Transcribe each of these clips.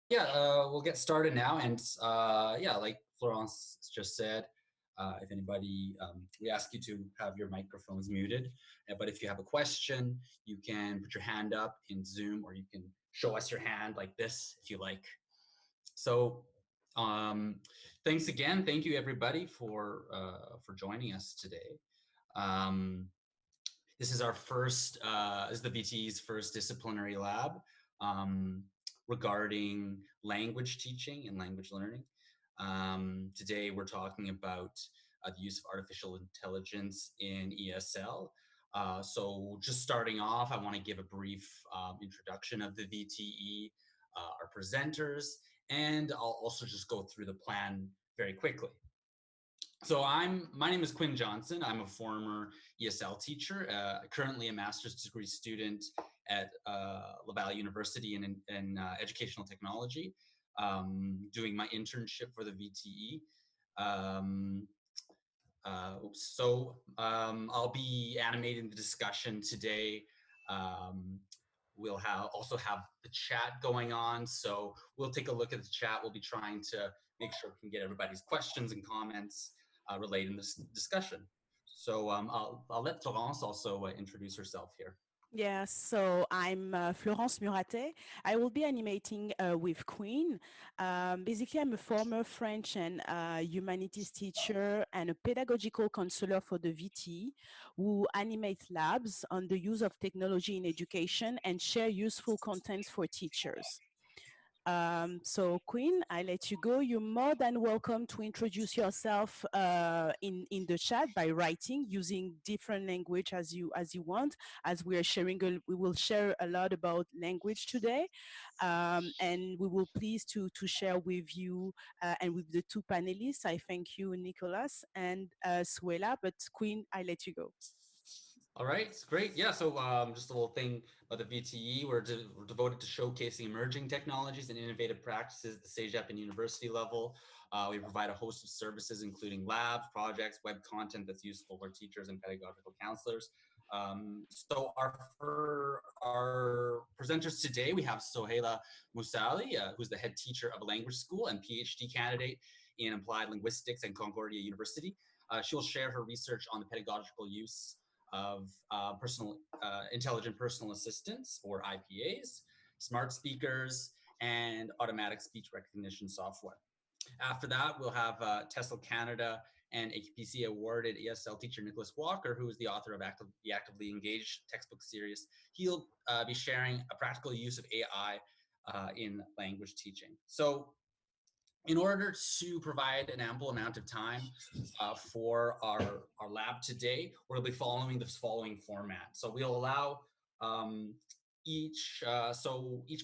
We'll get started now. And like Florence just said, if anybody, we ask you to have your microphones muted. But if you have a question, you can put your hand up in Zoom, or you can show us your hand like this if you like. So thanks again. Thank you, everybody, for joining us today. This is our first, this is the VTE's first disciplinary lab regarding language teaching and language learning. Today we're talking about the use of artificial intelligence in ESL. So just starting off, I want to give a brief introduction of the VTE, our presenters, and I'll also just go through the plan very quickly. So my name is Quinn Johnson. I'm a former ESL teacher, currently a master's degree student at Laval University in educational technology, doing my internship for the VTE. I'll be animating the discussion today. We'll also have the chat going on, so we'll take a look at the chat. We'll be trying to make sure we can get everybody's questions and comments related in this discussion. So I'll let Florence also introduce herself here. Yes, so I'm Florence Muratet. I will be animating with Queen. Basically, I'm a former French and humanities teacher and a pedagogical counselor for the VT, who animate labs on the use of technology in education and share useful contents for teachers. So Queen, I let you go. You're more than welcome to introduce yourself in the chat by writing using different language as you want. As we are sharing, we will share a lot about language today, and we will please to share with you and with the two panelists. I thank you, Nicolas and Souheila. But Queen, I let you go. All right, great. Yeah, so just a little thing about the VTE. We're devoted to showcasing emerging technologies and innovative practices at the CEGEP and university level. We provide a host of services, including labs, projects, web content that's useful for teachers and pedagogical counselors. So our presenters today, we have Souheila Moussali, who's the head teacher of a language school and PhD candidate in Applied Linguistics at Concordia University. She will share her research on the pedagogical use of intelligent personal assistants, or IPAs, smart speakers, and automatic speech recognition software. After that, we'll have TESL Canada and AQPC awarded ESL teacher Nicholas Walker, who is the author of the Actively Engaged textbook series. He'll be sharing a practical use of AI in language teaching. So in order to provide an ample amount of time for our lab today, we'll be following this following format. So we'll allow each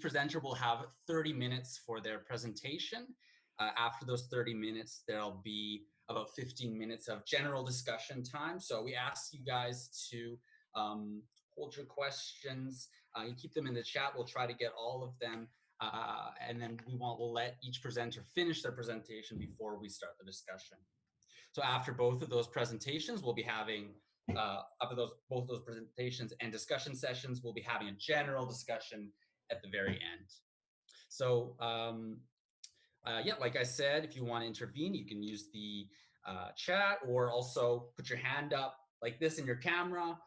presenter will have 30 minutes for their presentation. After those 30 minutes, there'll be about 15 minutes of general discussion time. So we ask you guys to hold your questions. You keep them in the chat. We'll try to get all of them. And then we'll let each presenter finish their presentation before we start the discussion. So after both of those presentations, we'll be having, both those presentations and discussion sessions, we'll be having a general discussion at the very end. So like I said, if you want to intervene, you can use the chat, or also put your hand up like this in your camera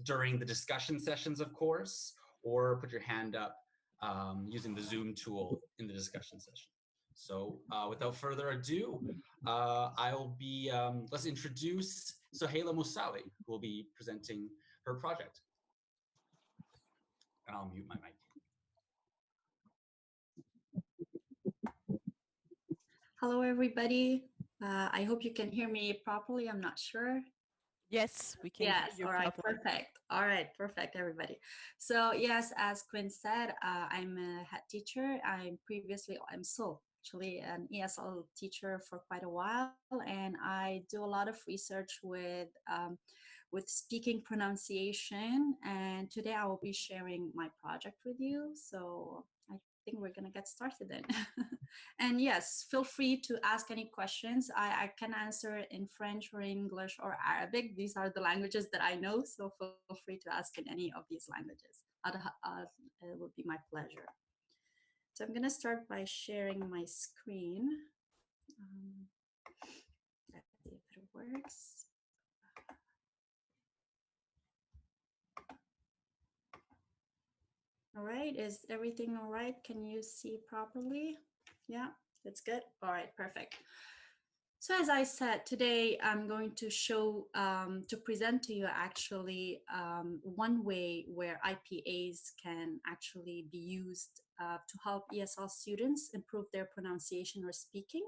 during the discussion sessions, of course, or put your hand up using the Zoom tool in the discussion session. So without further ado, let's introduce Souheila Moussali, who will be presenting her project. And I'll mute my mic. Hello, everybody. I hope you can hear me properly. I'm not sure. Yes, we can. Yes, all right, perfect. All right, perfect, everybody. So yes, as Quinn said, I'm a head teacher. I'm still actually an ESL teacher for quite a while, and I do a lot of research with speaking pronunciation. And today I will be sharing my project with you. So I think we're gonna get started then. And yes, feel free to ask any questions. I can answer in French or English or Arabic. These are the languages that I know, so feel free to ask in any of these languages. It would be my pleasure. So I'm going to start by sharing my screen. Let's see if it works. All right, is everything all right? Can you see properly? Yeah, that's good. All right, perfect. So as I said, today I'm going to show, to present to you actually one way where IPAs can actually be used to help ESL students improve their pronunciation or speaking.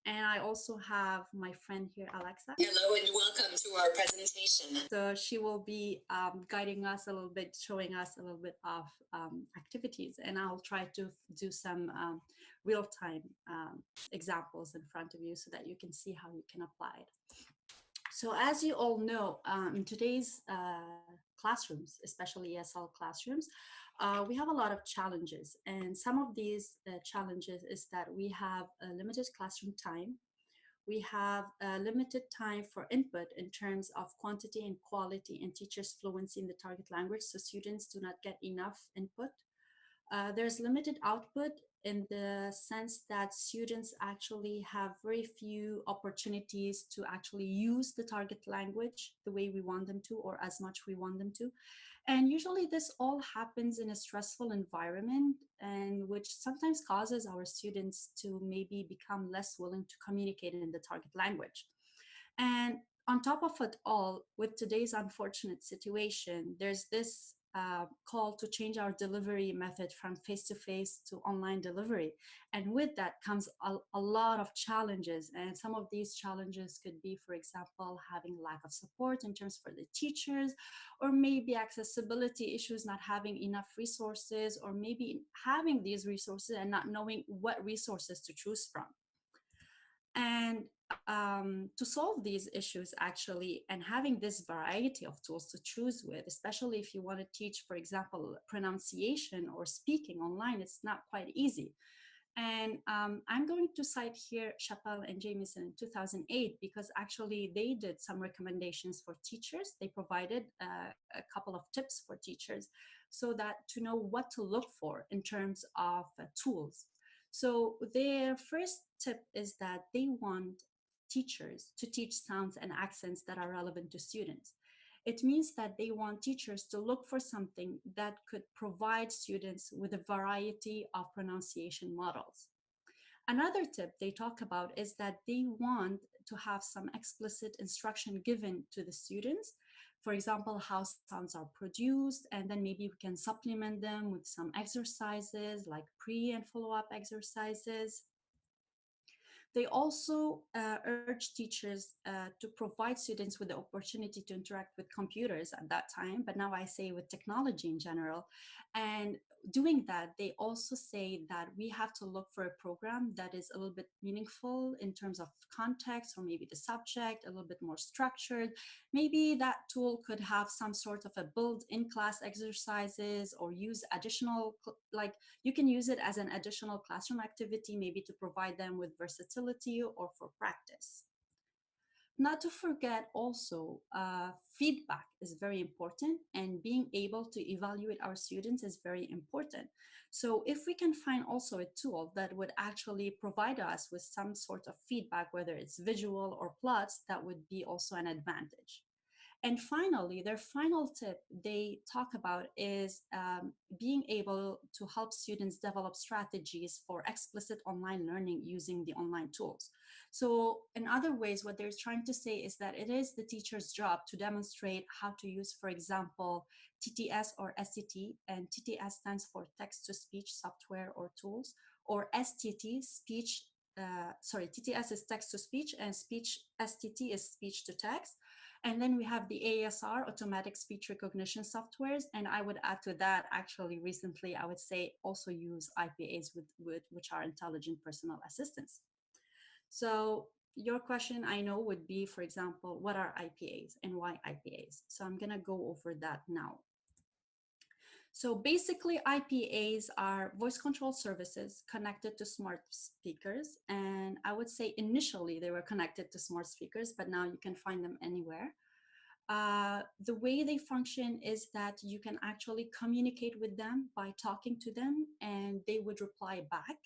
And I also have my friend here, Alexa. Hello and welcome to our presentation. So she will be guiding us a little bit, showing us a little bit of activities, and I'll try to do some real-time examples in front of you so that you can see how you can apply it. So as you all know, in today's classrooms, especially ESL classrooms, we have a lot of challenges, and some of these challenges is that we have a limited classroom time. We have a limited time for input in terms of quantity and quality and teachers' fluency in the target language, so students do not get enough input. There's limited output in the sense that students actually have very few opportunities to actually use the target language the way we want them to or as much we want them to. And usually this all happens in a stressful environment, and which sometimes causes our students to maybe become less willing to communicate in the target language. And on top of it all, with today's unfortunate situation, there's this call to change our delivery method from face-to-face to online delivery. And with that comes a lot of challenges. And some of these challenges could be, for example, having lack of support in terms for the teachers, or maybe accessibility issues, not having enough resources, or maybe having these resources and not knowing what resources to choose from. And to solve these issues actually, and having this variety of tools to choose with, especially if you want to teach, for example, pronunciation or speaking online, it's not quite easy. And I'm going to cite here Chappell and Jamieson in 2008, because actually they did some recommendations for teachers. They provided a couple of tips for teachers so that to know what to look for in terms of tools. So their first tip is that they want teachers to teach sounds and accents that are relevant to students. It means that they want teachers to look for something that could provide students with a variety of pronunciation models. Another tip they talk about is that they want to have some explicit instruction given to the students. For example, how sounds are produced, and then maybe we can supplement them with some exercises like pre and follow-up exercises. They also urge teachers to provide students with the opportunity to interact with computers at that time, but now I say with technology in general. And doing that, they also say that we have to look for a program that is a little bit meaningful in terms of context, or maybe the subject, a little bit more structured. Maybe that tool could have some sort of a built-in class exercises, or use additional, like you can use it as an additional classroom activity, maybe to provide them with versatility or for practice. Not to forget also, feedback is very important, and being able to evaluate our students is very important. So if we can find also a tool that would actually provide us with some sort of feedback, whether it's visual or plots, that would be also an advantage. And finally, their final tip they talk about is being able to help students develop strategies for explicit online learning using the online tools. So in other ways, what they're trying to say is that it is the teacher's job to demonstrate how to use, for example, TTS or STT, and TTS stands for text-to-speech software or tools, or STT, TTS is text-to-speech, and STT is speech-to-text. And then we have the ASR, automatic speech recognition softwares. And I would add to that, actually, recently, I would say also use IPAs, which are intelligent personal assistants. So your question, I know, would be, for example, what are IPAs and why IPAs? So I'm going to go over that now. So basically, IPAs are voice control services connected to smart speakers. And I would say initially they were connected to smart speakers, but now you can find them anywhere. The way they function is that you can actually communicate with them by talking to them, and they would reply back.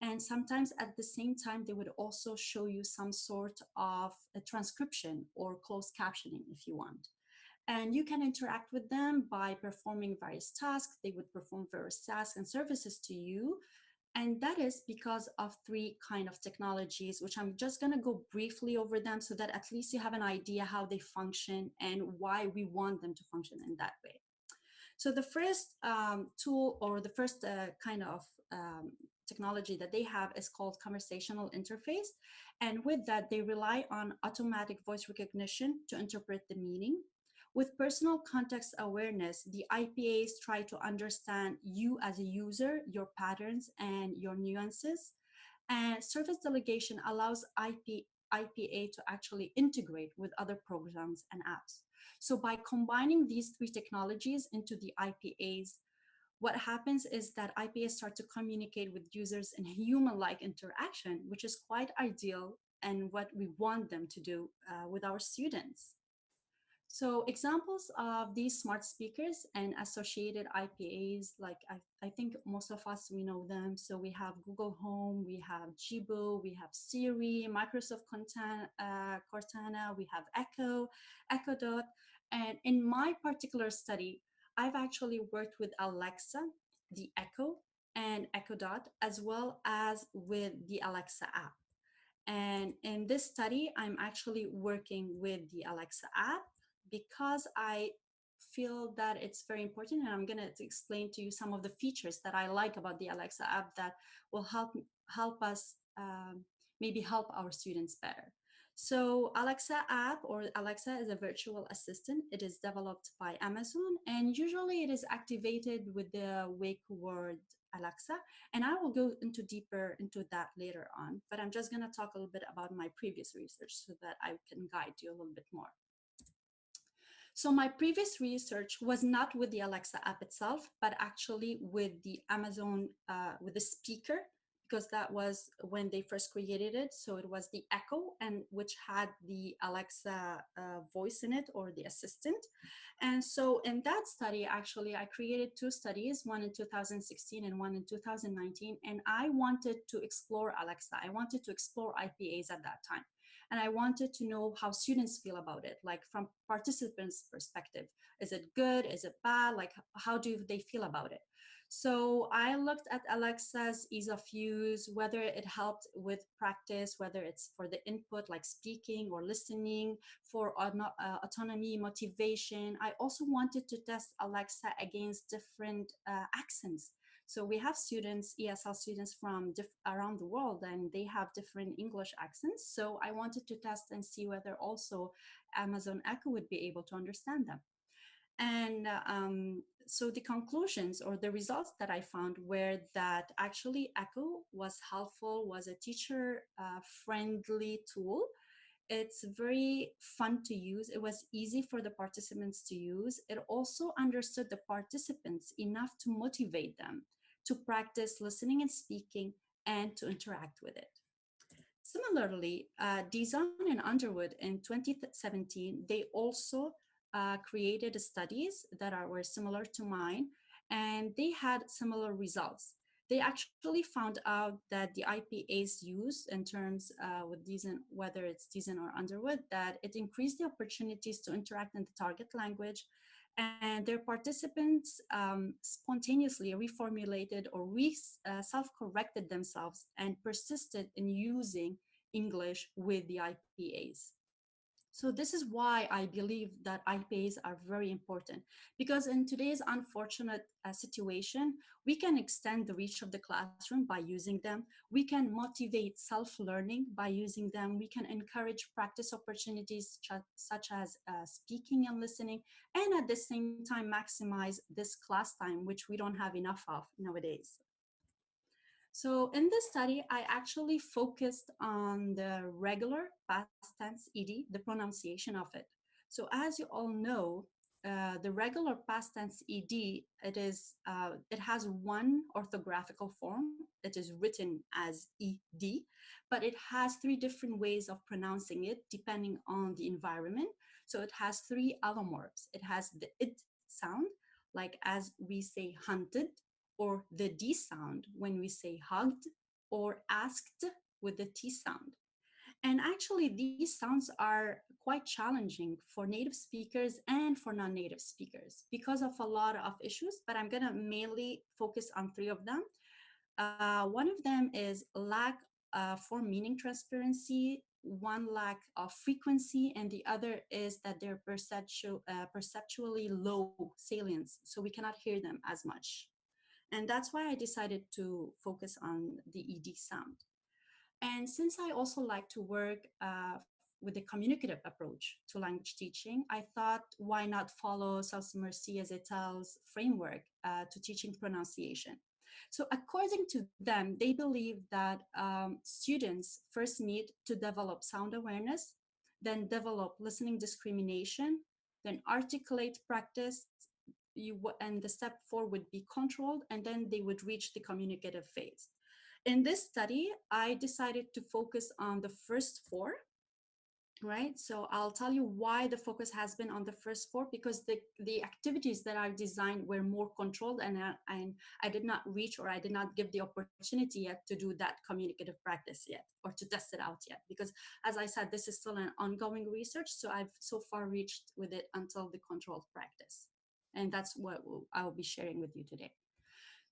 And sometimes at the same time, they would also show you some sort of a transcription or closed captioning if you want. And you can interact with them by performing various tasks. They would perform various tasks and services to you. And that is because of three kind of technologies, which I'm just going to go briefly over them so that at least you have an idea how they function and why we want them to function in that way. So the first tool, or the first kind of technology that they have, is called conversational interface. And with that, they rely on automatic voice recognition to interpret the meaning. With personal context awareness, the IPAs try to understand you as a user, your patterns, and your nuances. And service delegation allows IPA to actually integrate with other programs and apps. So by combining these three technologies into the IPAs, what happens is that IPAs start to communicate with users in human-like interaction, which is quite ideal and what we want them to do with our students. So examples of these smart speakers and associated IPAs, like I think most of us, we know them. So we have Google Home, we have Jibo, we have Siri, Microsoft Cortana, we have Echo Dot. And in my particular study, I've actually worked with Alexa, the Echo, and Echo Dot, as well as with the Alexa app. And in this study, I'm actually working with the Alexa app because I feel that it's very important, and I'm going to explain to you some of the features that I like about the Alexa app that will help us maybe help our students better. So Alexa app, or Alexa, is a virtual assistant. It is developed by Amazon, and usually it is activated with the wake word Alexa, and I will go deeper into that later on, but I'm just going to talk a little bit about my previous research so that I can guide you a little bit more. So my previous research was not with the Alexa app itself, but actually with the Amazon, with the speaker, because that was when they first created it. So it was the Echo, and which had the Alexa voice in it, or the assistant. And so in that study, actually, I created two studies, one in 2016 and one in 2019. And I wanted to explore Alexa. I wanted to explore IPAs at that time. And I wanted to know how students feel about it, like from participants' perspective. Is it good? Is it bad? Like, how do they feel about it? So I looked at Alexa's ease of use, whether it helped with practice, whether it's for the input like speaking or listening, for autonomy, motivation. I also wanted to test Alexa against different accents. So we have students, ESL students from around the world, and they have different English accents. So I wanted to test and see whether also Amazon Echo would be able to understand them. And so the conclusions or the results that I found were that actually Echo was helpful, was a teacher-friendly tool. It's very fun to use. It was easy for the participants to use. It also understood the participants enough to motivate them to practice listening and speaking and to interact with it. Similarly, Dizon and Underwood in 2017, they also created studies that were similar to mine, and they had similar results. They actually found out that the IPAs used in terms with Dizon, whether it's Dizon or Underwood, that it increased the opportunities to interact in the target language, and their participants spontaneously reformulated or self-corrected themselves and persisted in using English with the IPAs. So this is why I believe that IPAs are very important, because in today's unfortunate situation, we can extend the reach of the classroom by using them. We can motivate self-learning by using them. We can encourage practice opportunities such as speaking and listening, and at the same time maximize this class time, which we don't have enough of nowadays. So in this study, I actually focused on the regular past tense ED, the pronunciation of it. So as you all know, the regular past tense ED, it has one orthographical form. It is written as ED, but it has three different ways of pronouncing it depending on the environment. So it has three allomorphs. It has the it sound, like as we say hunted, or the D sound when we say hugged, or asked with the T sound. And actually, these sounds are quite challenging for native speakers and for non-native speakers because of a lot of issues, but I'm gonna mainly focus on three of them. One of them is lack for meaning transparency, one lack of frequency, and the other is that they're perceptually low salience, so we cannot hear them as much. And that's why I decided to focus on the ED sound. And since I also like to work with a communicative approach to language teaching, I thought, why not follow Celce-Murcia's et al.'s framework to teaching pronunciation? So according to them, they believe that students first need to develop sound awareness, then develop listening discrimination, then articulate practice, and the step 4 would be controlled, and then they would reach the communicative phase. In this study, I decided to focus on the first 4, right? So I'll tell you why the focus has been on the first 4, because the activities that I've designed were more controlled, and I did not reach, or I did not give the opportunity yet to do that communicative practice yet, or to test it out yet, because as I said, this is still an ongoing research. So I've so far reached with it until the controlled practice. And that's what I will be sharing with you today.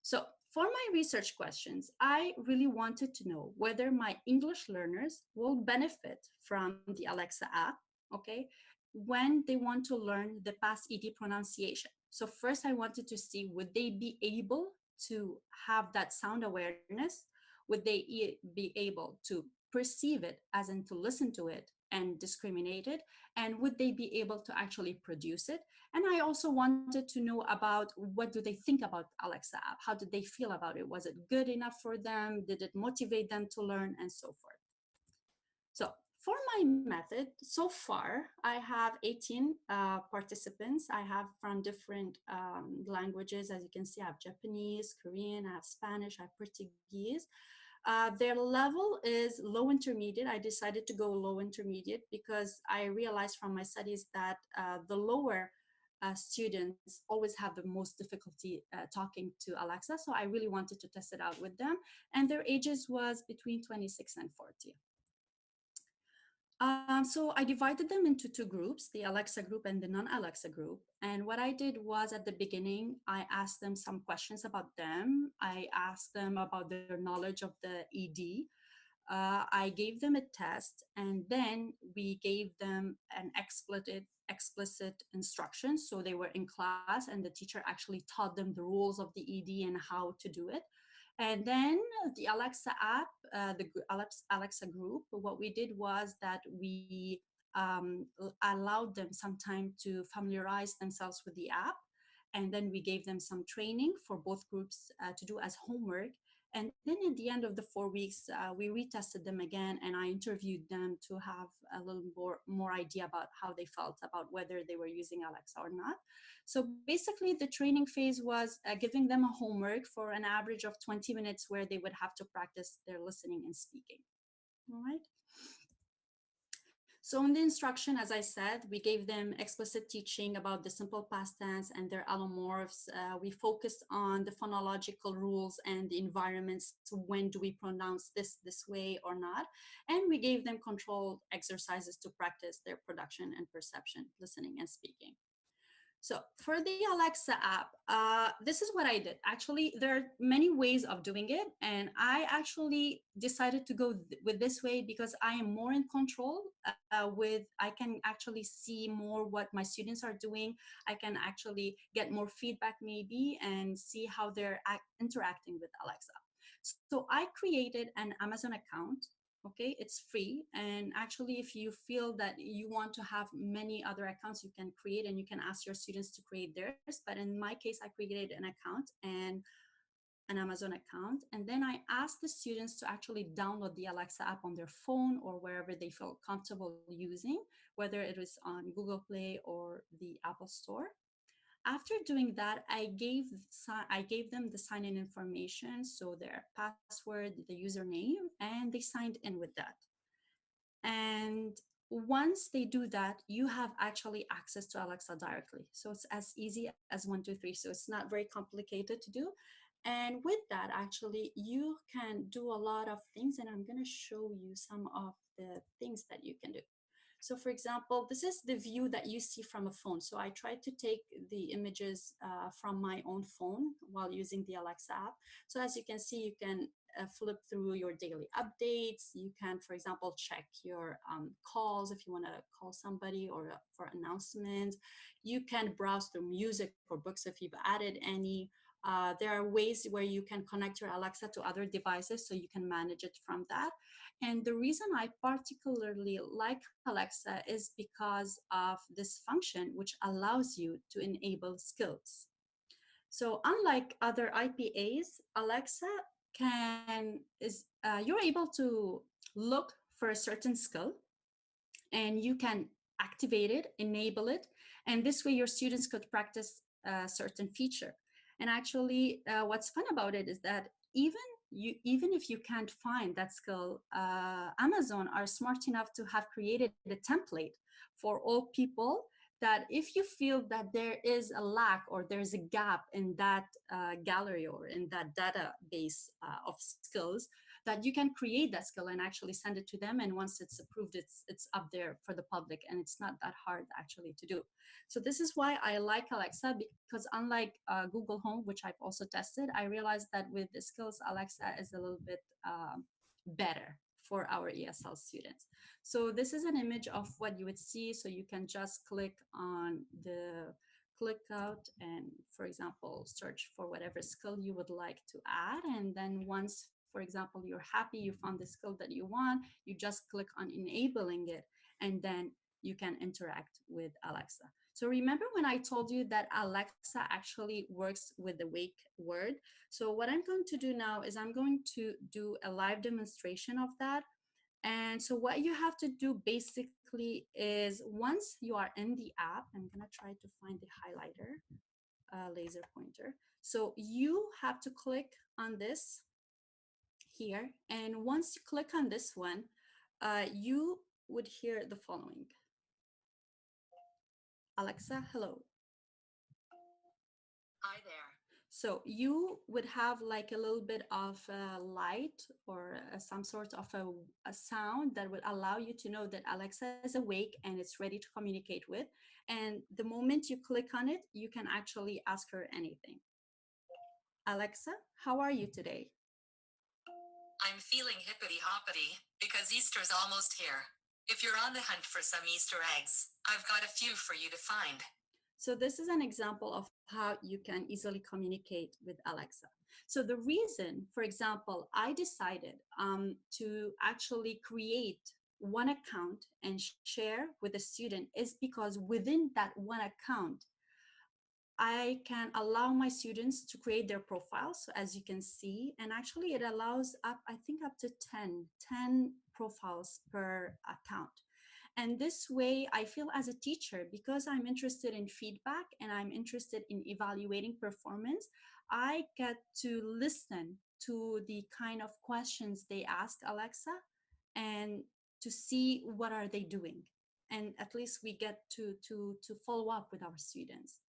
So for my research questions, I really wanted to know whether my English learners will benefit from the Alexa app, okay, when they want to learn the past ED pronunciation. So first I wanted to see, would they be able to have that sound awareness? Would they be able to perceive it, as in to listen to it and discriminate it? And would they be able to actually produce it? And I also wanted to know about, what do they think about Alexa app? How did they feel about it? Was it good enough for them? Did it motivate them to learn, and so forth? So for my method, so far, I have 18 participants. I have from different languages. As you can see, I have Japanese, Korean, I have Spanish, I have Portuguese. Their level is low intermediate. I decided to go low intermediate because I realized from my studies that the lower students always have the most difficulty talking to Alexa. So I really wanted to test it out with them. And their ages was between 26 and 40. So I divided them into 2 groups, the Alexa group and the non-Alexa group. And what I did was, at the beginning, I asked them some questions about them. I asked them about their knowledge of the ED. I gave them a test, and then we gave them an explicit instruction. So they were in class, and the teacher actually taught them the rules of the ED and how to do it. And then the Alexa app, the Alexa group, what we did was that we allowed them some time to familiarize themselves with the app. And then we gave them some training for both groups to do as homework. And then at the end of the 4 weeks, we retested them again, and I interviewed them to have a little more idea about how they felt about whether they were using Alexa or not. So basically, the training phase was giving them a homework for an average of 20 minutes where they would have to practice their listening and speaking. All right. So in the instruction, as I said, we gave them explicit teaching about the simple past tense and their allomorphs. We focused on the phonological rules and the environments. So when do we pronounce this way or not? And we gave them controlled exercises to practice their production and perception, listening and speaking. So for the Alexa app, this is what I did. Actually, there are many ways of doing it. And I actually decided to go with this way because I am more in control I can actually see more what my students are doing. I can actually get more feedback maybe and see how they're interacting with Alexa. So I created an Amazon account. Okay, it's free. And actually, if you feel that you want to have many other accounts, you can create, and you can ask your students to create theirs. But in my case, I created an account and an Amazon account. And then I asked the students to actually download the Alexa app on their phone or wherever they feel comfortable using, whether it was on Google Play or the Apple Store. After doing that, I gave them the sign-in information, so their password, the username, and they signed in with that. And once they do that, you have actually access to Alexa directly. So it's as easy as 1, 2, 3. So it's not very complicated to do. And with that, actually, you can do a lot of things. And I'm going to show you some of the things that you can do. So for example, this is the view that you see from a phone. So I tried to take the images from my own phone while using the Alexa app. So as you can see, you can flip through your daily updates. You can, for example, check your calls if you want to call somebody or for announcements. You can browse through music or books if you've added any. There are ways where you can connect your Alexa to other devices so you can manage it from that. And the reason I particularly like Alexa is because of this function, which allows you to enable skills. So unlike other IPAs, Alexa you're able to look for a certain skill and you can activate it, enable it, and this way your students could practice a certain feature. And actually, what's fun about it is that even if you can't find that skill, Amazon are smart enough to have created a template for all people that if you feel that there is a lack or there's a gap in that gallery or in that database of skills, that you can create that skill and actually send it to them. And once it's approved, it's up there for the public, and it's not that hard actually to do. So this is why I like Alexa, because unlike Google Home, which I've also tested, I realized that with the skills, Alexa is a little bit better for our ESL students. So this is an image of what you would see. So you can just click on the click out and, for example, search for whatever skill you would like to add. And then once, for example, you're happy, you found the skill that you want, you just click on enabling it, and then you can interact with Alexa. So remember when I told you that Alexa actually works with the wake word? So what I'm going to do now is I'm going to do a live demonstration of that. And so what you have to do basically is once you are in the app, I'm going to try to find the highlighter, laser pointer. So you have to click on this here. And once you click on this one, you would hear the following. Alexa, hello. Hi there. So you would have like a little bit of light or some sort of a sound that would allow you to know that Alexa is awake and it's ready to communicate with. And the moment you click on it, you can actually ask her anything. Alexa, how are you today? I'm feeling hippity-hoppity because Easter's almost here. If you're on the hunt for some Easter eggs, I've got a few for you to find. So this is an example of how you can easily communicate with Alexa. So the reason, for example, I decided to actually create one account and share with a student is because within that one account, I can allow my students to create their profiles, so as you can see, and actually it allows up, I think up to 10 profiles per account. And this way, I feel as a teacher, because I'm interested in feedback and I'm interested in evaluating performance, I get to listen to the kind of questions they ask Alexa and to see what are they doing. And at least we get to follow up with our students.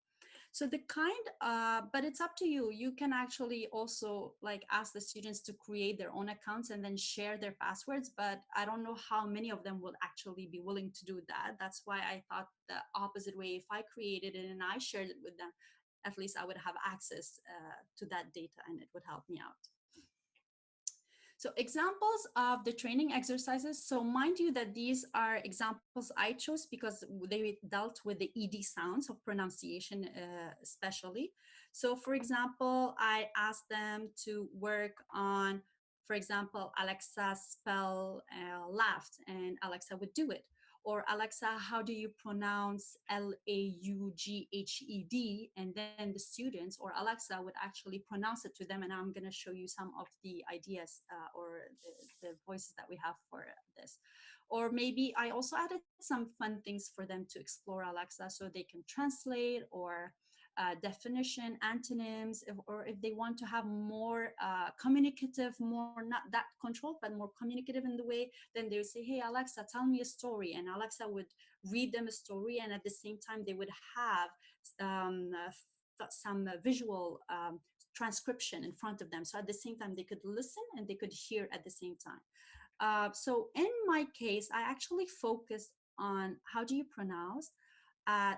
So but it's up to you. You can actually also like ask the students to create their own accounts and then share their passwords, but I don't know how many of them will actually be willing to do that. That's why I thought the opposite way. If I created it and I shared it with them, at least I would have access to that data and it would help me out. So examples of the training exercises. So mind you that these are examples I chose because they dealt with the ED sounds of pronunciation especially. So for example, I asked them to work on, for example, Alexa spell laughed, and Alexa would do it. Or Alexa, how do you pronounce L-A-U-G-H-E-D? And then the students or Alexa would actually pronounce it to them. And I'm going to show you some of the ideas or the voices that we have for this. Or maybe I also added some fun things for them to explore Alexa so they can translate or definition, antonyms, or if they want to have more communicative, more not that controlled, but more communicative in the way, then they would say, hey, Alexa, tell me a story. And Alexa would read them a story. And at the same time, they would have some visual transcription in front of them. So at the same time, they could listen and they could hear at the same time. So in my case, I actually focused on how do you pronounce,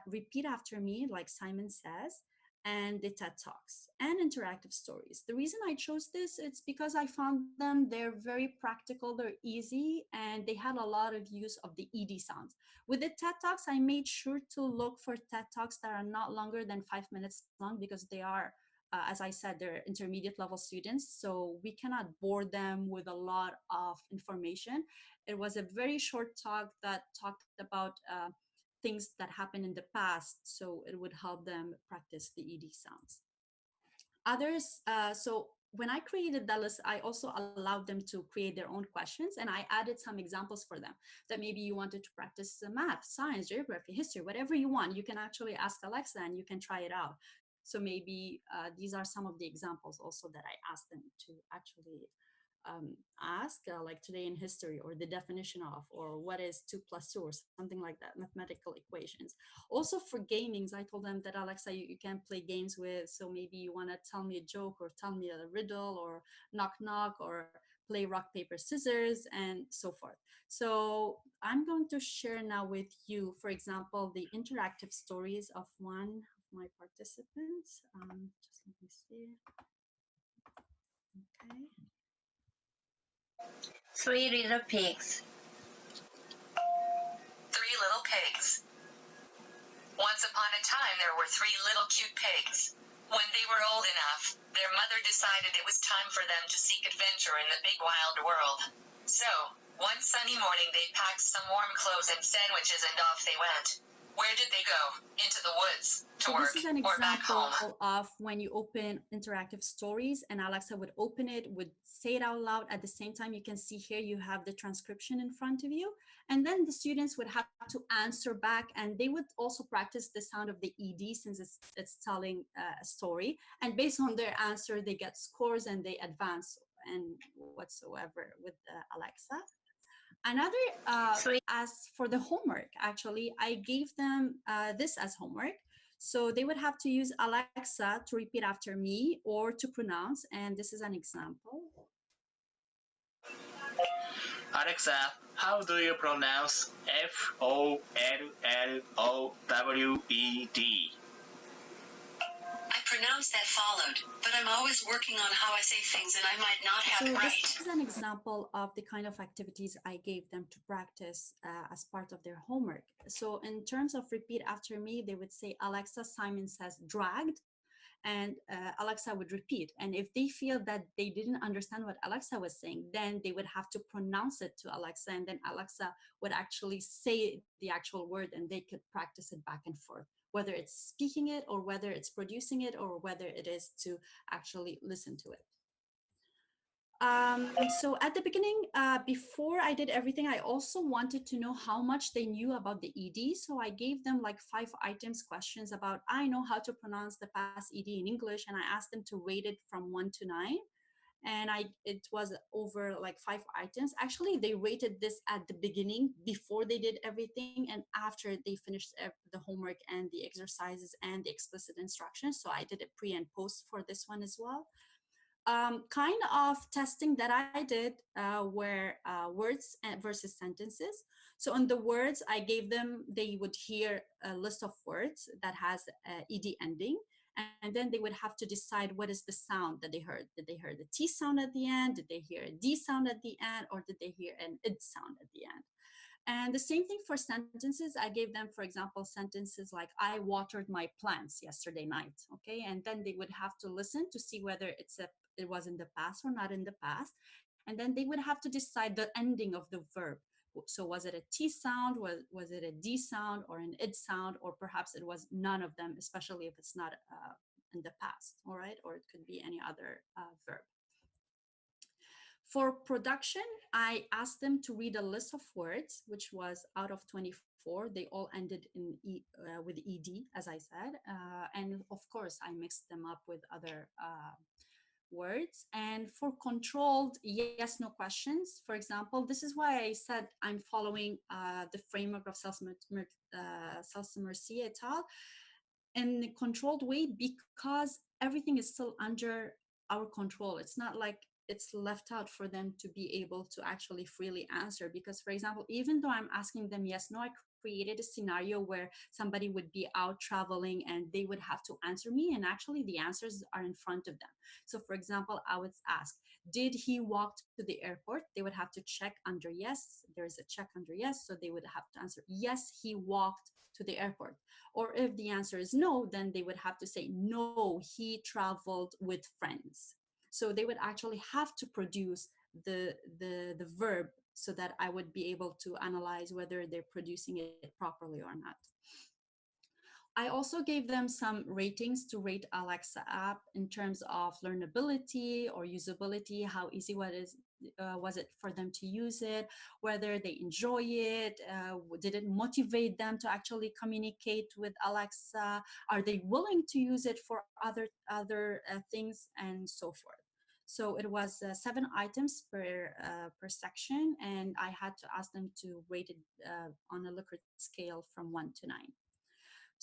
repeat after me, like Simon says, and the TED Talks and interactive stories. The reason I chose this, it's because I found them, they're very practical, they're easy, and they had a lot of use of the ED sounds. With the TED Talks, I made sure to look for TED Talks that are not longer than 5 minutes long, because they are, as I said, they're intermediate level students, so we cannot bore them with a lot of information. It was a very short talk that talked about things that happened in the past, so it would help them practice the ED sounds. Others, so when I created that list, I also allowed them to create their own questions, and I added some examples for them that maybe you wanted to practice math, science, geography, history, whatever you want. You can actually ask Alexa and you can try it out. So maybe these are some of the examples also that I asked them to actually ask, like today in history, or the definition of, or what is 2 + 2, or something like that, mathematical equations. Also for gamings, I told them that Alexa, you can play games with, so maybe you want to tell me a joke, or tell me a riddle, or knock knock, or play rock, paper, scissors, and so forth. So I'm going to share now with you, for example, the interactive stories of one of my participants. Just let me see. Okay. 3 little pigs. 3 little pigs. Once upon a time, there were 3 little cute pigs. When they were old enough, their mother decided it was time for them to seek adventure in the big wild world. So, one sunny morning, they packed some warm clothes and sandwiches and off they went. Where did they go? Into the woods, to work, This is an or back home? example of when you open interactive stories and Alexa would open it, would say it out loud. At the same time, you can see here you have the transcription in front of you. And then the students would have to answer back, and they would also practice the sound of the ED, since it's telling a story. And based on their answer, they get scores and they advance and whatsoever with Alexa. Another, as for the homework, actually, I gave them this as homework. So they would have to use Alexa to repeat after me or to pronounce. And this is an example. Alexa, how do you pronounce Followed? I pronounce that followed, but I'm always working on how I say things and I might not have it right. This is an example of the kind of activities I gave them to practice as part of their homework. So in terms of repeat after me, they would say, Alexa, Simon says dragged, and Alexa would repeat. And if they feel that they didn't understand what Alexa was saying, then they would have to pronounce it to Alexa, and then Alexa would actually say the actual word, and they could practice it back and forth, whether it's speaking it or whether it's producing it or whether it is to actually listen to it. So at the beginning, before I did everything, I also wanted to know how much they knew about the ED. So I gave them like 5 items questions about, I know how to pronounce the past ED in English, and I asked them to rate it from 1 to 9. And it was over like 5 items. Actually, they rated this at the beginning before they did everything, and after they finished the homework and the exercises and the explicit instructions. So I did a pre and post for this one as well. Kind of testing that I did were words versus sentences. So on the words, I gave them, they would hear a list of words that has ED ending. And then they would have to decide what is the sound that they heard. Did they hear the T sound at the end? Did they hear a D sound at the end? Or did they hear an ID sound at the end? And the same thing for sentences. I gave them, for example, sentences like, I watered my plants yesterday night, okay? And then they would have to listen to see whether it was in the past or not in the past. And then they would have to decide the ending of the verb. So was it a T sound, was it a D sound, or an ID sound, or perhaps it was none of them, especially if it's not in the past, all right? Or it could be any other verb. For production, I asked them to read a list of words, which was out of 24 before, they all ended in with ed, as I said, and of course I mixed them up with other words. And for controlled yes no questions, for example, this is why I said I'm following the framework of Celce-Murcia et al. In a controlled way, because everything is still under our control. It's not like it's left out for them to be able to actually freely answer. Because, for example, even though I'm asking them yes no, I created a scenario where somebody would be out traveling and they would have to answer me, and actually the answers are in front of them. So for example, I would ask, did he walk to the airport? They would have to check under yes. There's a check under yes, so they would have to answer yes, he walked to the airport. Or if the answer is no, then they would have to say no, he traveled with friends. So they would actually have to produce the verb so that I would be able to analyze whether they're producing it properly or not. I also gave them some ratings to rate Alexa app in terms of learnability or usability, how easy was it for them to use it, whether they enjoy it, did it motivate them to actually communicate with Alexa, are they willing to use it for other things, and so forth. So it was 7 items per section, and I had to ask them to rate it on a Likert scale from 1 to 9.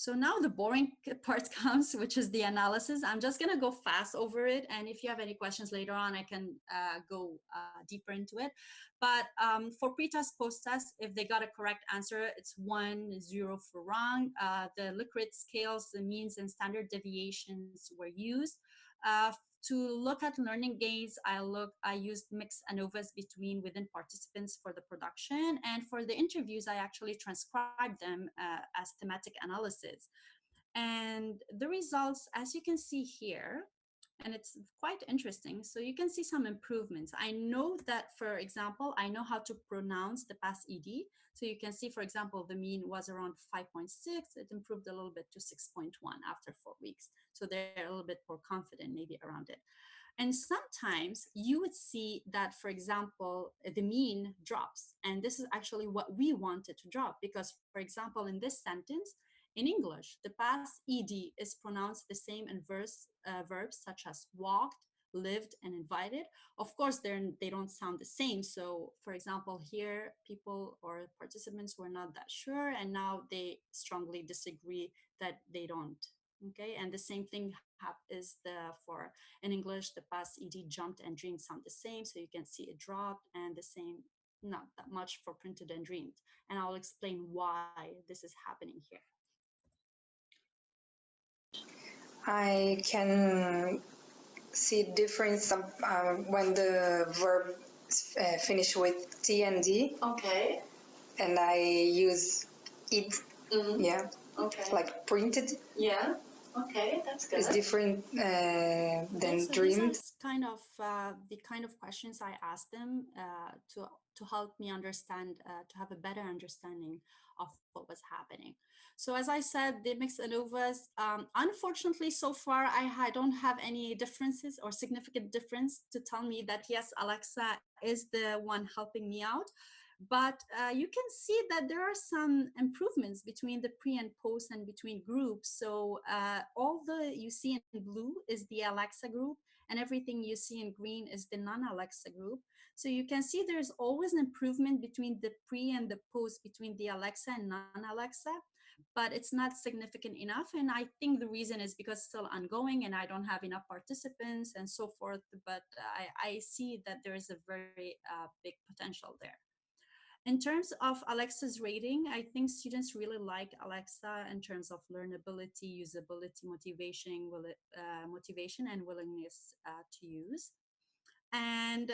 So now the boring part comes, which is the analysis. I'm just going to go fast over it. And if you have any questions later on, I can go deeper into it. But for pre-test, post-test, if they got a correct answer, it's 1, 0 for wrong. The Likert scales, the means and standard deviations were used. To look at learning gains, I used mixed ANOVAs within participants for the production, and for the interviews, I actually transcribed them as thematic analysis. And the results, as you can see here, and it's quite interesting. So you can see some improvements. I know that, for example, I know how to pronounce the past ed. So you can see, for example, the mean was around 5.6. It improved a little bit to 6.1 after 4 weeks. So they're a little bit more confident maybe around it. And sometimes you would see that, for example, the mean drops. And this is actually what we wanted to drop, because, for example, in this sentence, in English, the past ed is pronounced the same in verbs such as walked, lived, and invited. Of course, they don't sound the same. So, for example, here, people or participants were not that sure, and now they strongly disagree that they don't. Okay, and the same thing is for in English, the past ed jumped and dreamed sound the same. So you can see it dropped, and the same, not that much for printed and dreamed. And I'll explain why this is happening here. I can see difference when the verb finish with T and D. Okay. And I use it. Mm-hmm. Yeah. Okay. Like printed. Yeah. Okay, that's good. It's different than so dreamed. These are the kind of questions I asked them to help me understand, to have a better understanding of what was happening. So as I said, the mixed ANOVAs, unfortunately, so far, I don't have any differences or significant difference to tell me that, yes, Alexa is the one helping me out. But you can see that there are some improvements between the pre and post and between groups. So all you see in blue is the Alexa group, and everything you see in green is the non-Alexa group. So you can see there's always an improvement between the pre and the post, between the Alexa and non-Alexa, but it's not significant enough. And I think the reason is because it's still ongoing and I don't have enough participants and so forth. But I see that there is a very big potential there. In terms of Alexa's rating, I think students really like Alexa in terms of learnability, usability, motivation, and willingness to use. And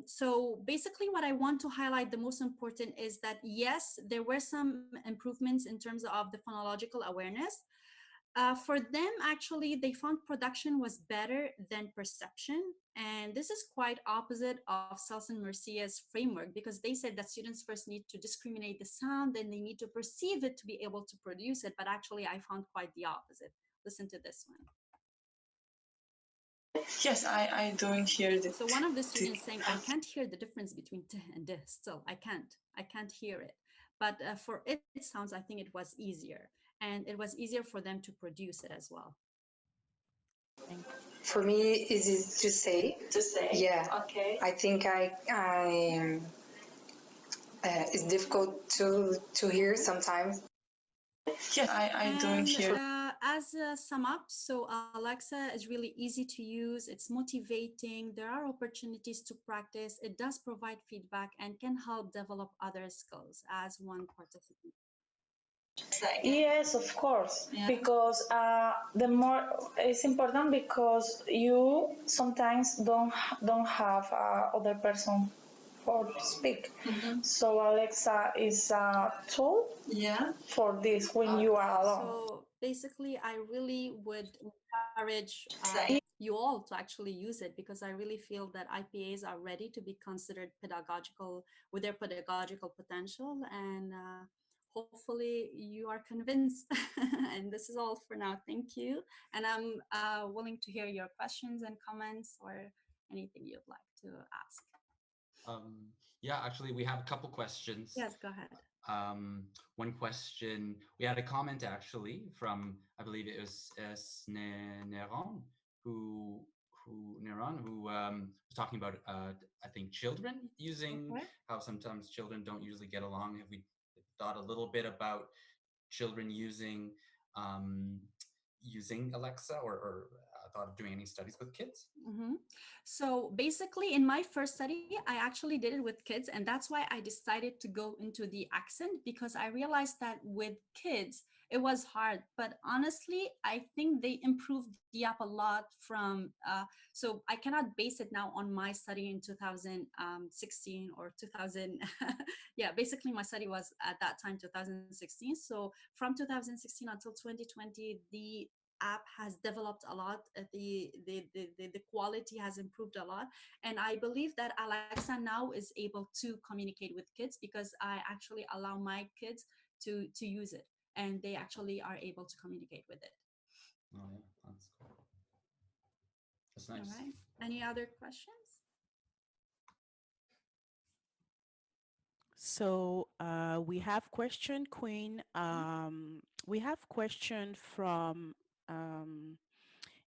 so basically what I want to highlight, the most important, is that yes, there were some improvements in terms of the phonological awareness. For them, actually, they found production was better than perception. And this is quite opposite of Celce-Murcia's framework, because they said that students first need to discriminate the sound, then they need to perceive it to be able to produce it. But actually, I found quite the opposite. Listen to this one. Yes, I don't hear the. So one of the students saying, I can't hear the difference between t and d still. I can't hear it. But for it sounds, I think it was easier, and it was easier for them to produce it as well. For me, easy to say. To say? Yeah. Okay. I think it's difficult to hear sometimes. Yes, I doing here. As a sum up, so Alexa is really easy to use. It's motivating. There are opportunities to practice. It does provide feedback and can help develop other skills as one participant. Yes, of course, Yeah. because the more it's important because you sometimes don't have other person for to speak. So Alexa is a tool for this when you are alone. So basically, I really would encourage you all to actually use it, because I really feel that IPAs are ready to be considered pedagogical with their pedagogical potential, and hopefully you are convinced. And this is all for now. Thank you. And I'm willing to hear your questions and comments or anything you'd like to ask. Yeah, actually, we have a couple questions. Yes, go ahead. One question, we had a comment actually from, I believe it was Neron, who was talking about, I think, children using, how sometimes children don't usually get along. Have we thought a little bit about children using Alexa, or thought of doing any studies with kids? So basically, in my first study, I actually did it with kids, and that's why I decided to go into the accent, because I realized that with kids it was hard. But honestly, I think they improved the app a lot from so I cannot base it now on my study in 2016 or 2000. Yeah, basically my study was at that time 2016. So from 2016 until 2020, the app has developed a lot. The quality has improved a lot, and I believe that Alexa now is able to communicate with kids, because I actually allow my kids to use it, and they actually are able to communicate with it. Oh yeah, that's cool. That's nice. All right. Any other questions? So we have question, Queen. We have question from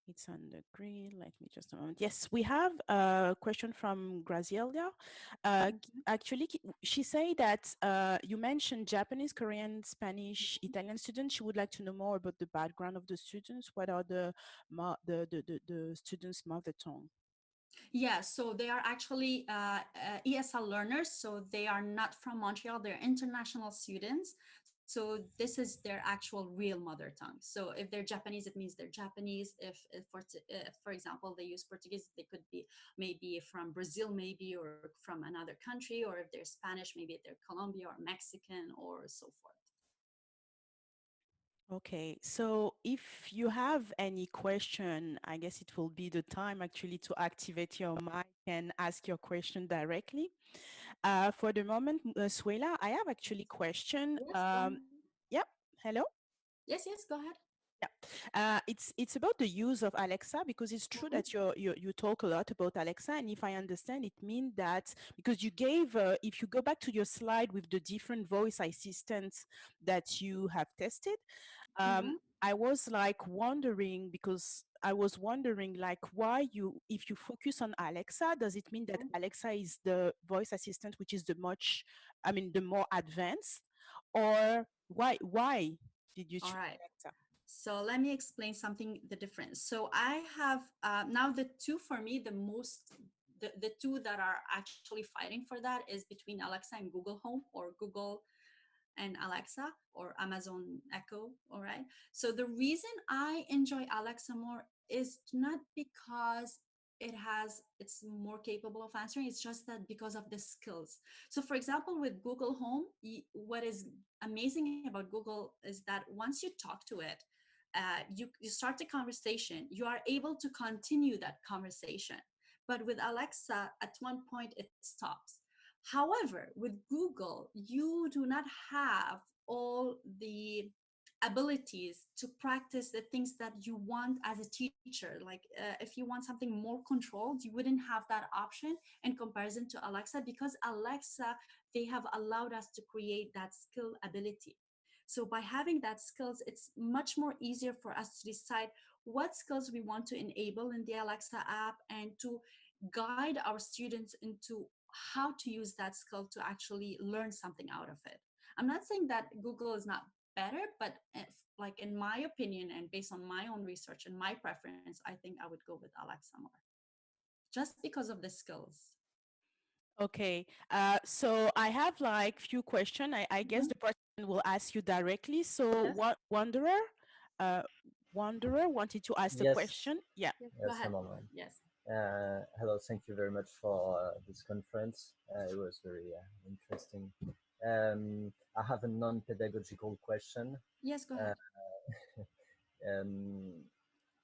it's on the green. Let me just a moment. Yes, we have a question from Grazielia. Actually, she say that you mentioned Japanese, Korean, Spanish, Italian students. She would like to know more about the background of the students. What are the students' mother tongue? Yeah, so they are actually ESL learners. So they are not from Montreal. They're international students. So this is their actual real mother tongue. So if they're Japanese, it means they're Japanese. If for example, they use Portuguese, they could be maybe from Brazil, maybe, or from another country. Or if they're Spanish, maybe they're Colombia or Mexican or so forth. Okay, so if you have any question, I guess it will be the time actually to activate your mic and ask your question directly. For the moment, Souheila, I have actually question. Yes, yeah, hello? Yes, go ahead. Yeah, it's about the use of Alexa, because it's true that you talk a lot about Alexa, and if I understand, it means that because you gave, if you go back to your slide with the different voice assistants that you have tested, I was like wondering, because I was wondering like why if you focus on Alexa, does it mean that Alexa is the voice assistant which is the more advanced, or why did you choose Alexa? So let me explain something, the difference. So I have now the two for me, the two that are actually fighting for that is between Alexa and Google Home, or Google and Alexa, or Amazon Echo. All right. So the reason I enjoy Alexa more is not because it's more capable of answering. It's just that because of the skills. So for example, with Google Home, what is amazing about Google is that once you talk to it, you start the conversation, you are able to continue that conversation. But with Alexa, at one point it stops. However, with Google, you do not have all the abilities to practice the things that you want as a teacher. Like if you want something more controlled, you wouldn't have that option in comparison to Alexa, because Alexa, they have allowed us to create that skill ability. So by having that skills, it's much more easier for us to decide what skills we want to enable in the Alexa app, and to guide our students into how to use that skill to actually learn something out of it. I'm not saying that Google is not better, but if, like in my opinion and based on my own research and my preference, I think I would go with Alexa more, just because of the skills. Okay, so I have like few questions. I guess the person will ask you directly. So Yes. what uh, Wanderer wanted to ask the Yes, question. Yeah. Yes, go yes, ahead. I'm online. Yes. Hello, thank you very much for this conference. It was very interesting. I have a non-pedagogical question. Yes, go Uh, ahead. um,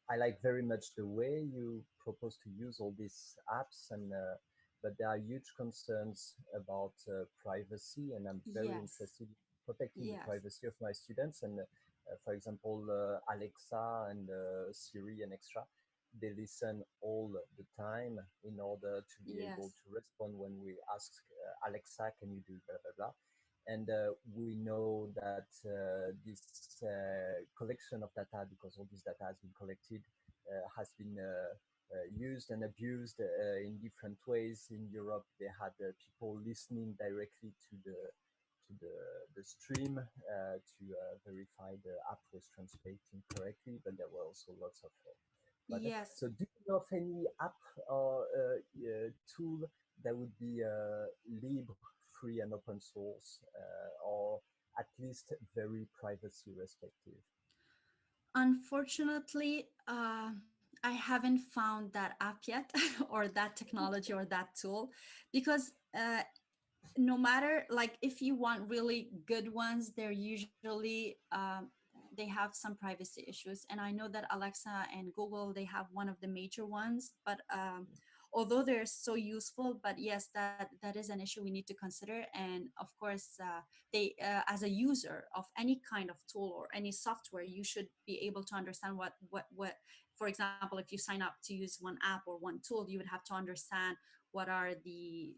I like very much the way you propose to use all these apps, and but there are huge concerns about privacy, and I'm very Yes. interested in protecting the Yes. privacy of my students. And for example, Alexa and Siri and extra, they listen all the time in order to be able Yes. to respond when we ask Alexa, can you do blah blah blah. And we know that this collection of data, because all this data has been collected, has been used and abused in different ways. In Europe, they had people listening directly to the stream to verify the app was translating correctly, but there were also lots of Yes. so, do you know of any app or tool that would be libre, free, and open source, or at least very privacy respective? Unfortunately, I haven't found that app yet, or that technology or that tool, because no matter, like, if you want really good ones, they're usually they have some privacy issues. And I know that Alexa and Google, they have one of the major ones, but although they're so useful, but yes, that is an issue we need to consider. And of course, they as a user of any kind of tool or any software, you should be able to understand what for example, if you sign up to use one app or one tool, you would have to understand what are the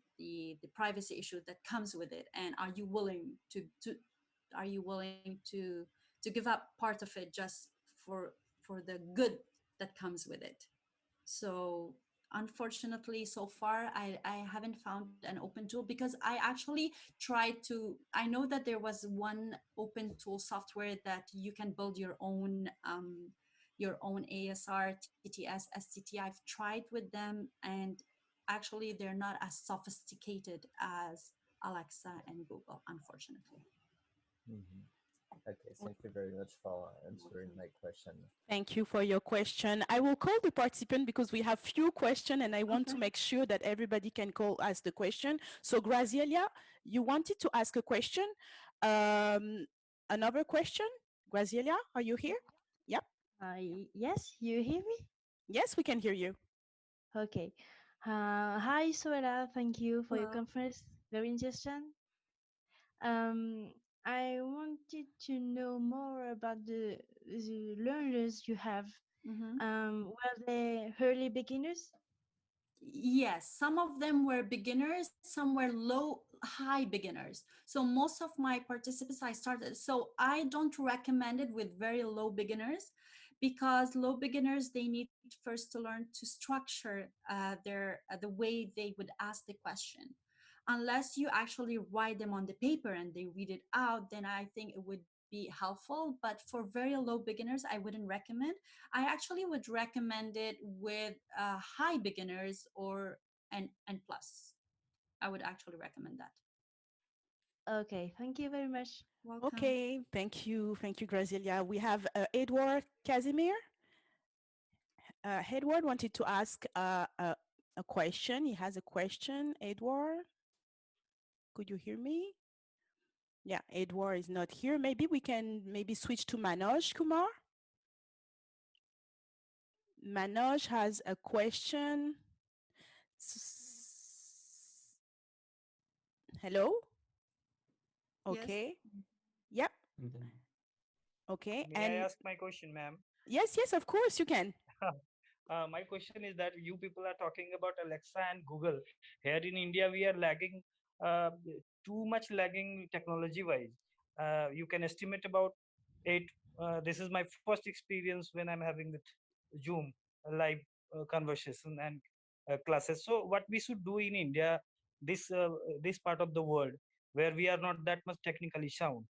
privacy issue that comes with it, and are you willing to are you willing to give up part of it just for the good that comes with it. So unfortunately, so far I haven't found an open tool, because I actually tried to, I know that there was one open tool software that you can build your own ASR, TTS, STT. I've tried with them, and actually they're not as sophisticated as Alexa and Google, unfortunately. Mm-hmm. Okay, thank you very much for answering my question. Thank you for your question. I will call the participant because we have few questions and I want to make sure that everybody can call ask the question. So Grazielia, you wanted to ask a question. Another question? Grazielia, are you here? Yeah. Yes, you hear me? Yes, we can hear you. Okay. Hi, Souheila. Thank you for your Hello. conference. Very interesting. Um, I wanted to know more about the learners you have. Mm-hmm. Were they early beginners? Yes, some of them were beginners, some were high beginners. So most of my participants, I started, so I don't recommend it with very low beginners, because low beginners, they need first to learn to structure the way they would ask the question. Unless you actually write them on the paper and they read it out, then I think it would be helpful. But for very low beginners, I wouldn't recommend. I actually would recommend it with high beginners or and plus. I would actually recommend that. Okay, thank you very much. Welcome. Okay, thank you. Thank you, Grazielia. We have Edward Casimir. Edward wanted to ask a question. He has a question. Edward, could you hear me? Yeah, Edward is not here. Maybe we can switch to Manoj Kumar. Manoj has a question. Hello? Yes. Okay. Yep. Okay, May I and ask my question, ma'am? yes, of course you can. My question is that you people are talking about Alexa and Google. Here in India, we are lagging, uh, too much lagging technology wise. You can estimate about eight. This is my first experience when I'm having with Zoom live conversation and classes. So, what we should do in India, this part of the world where we are not that much technically sound.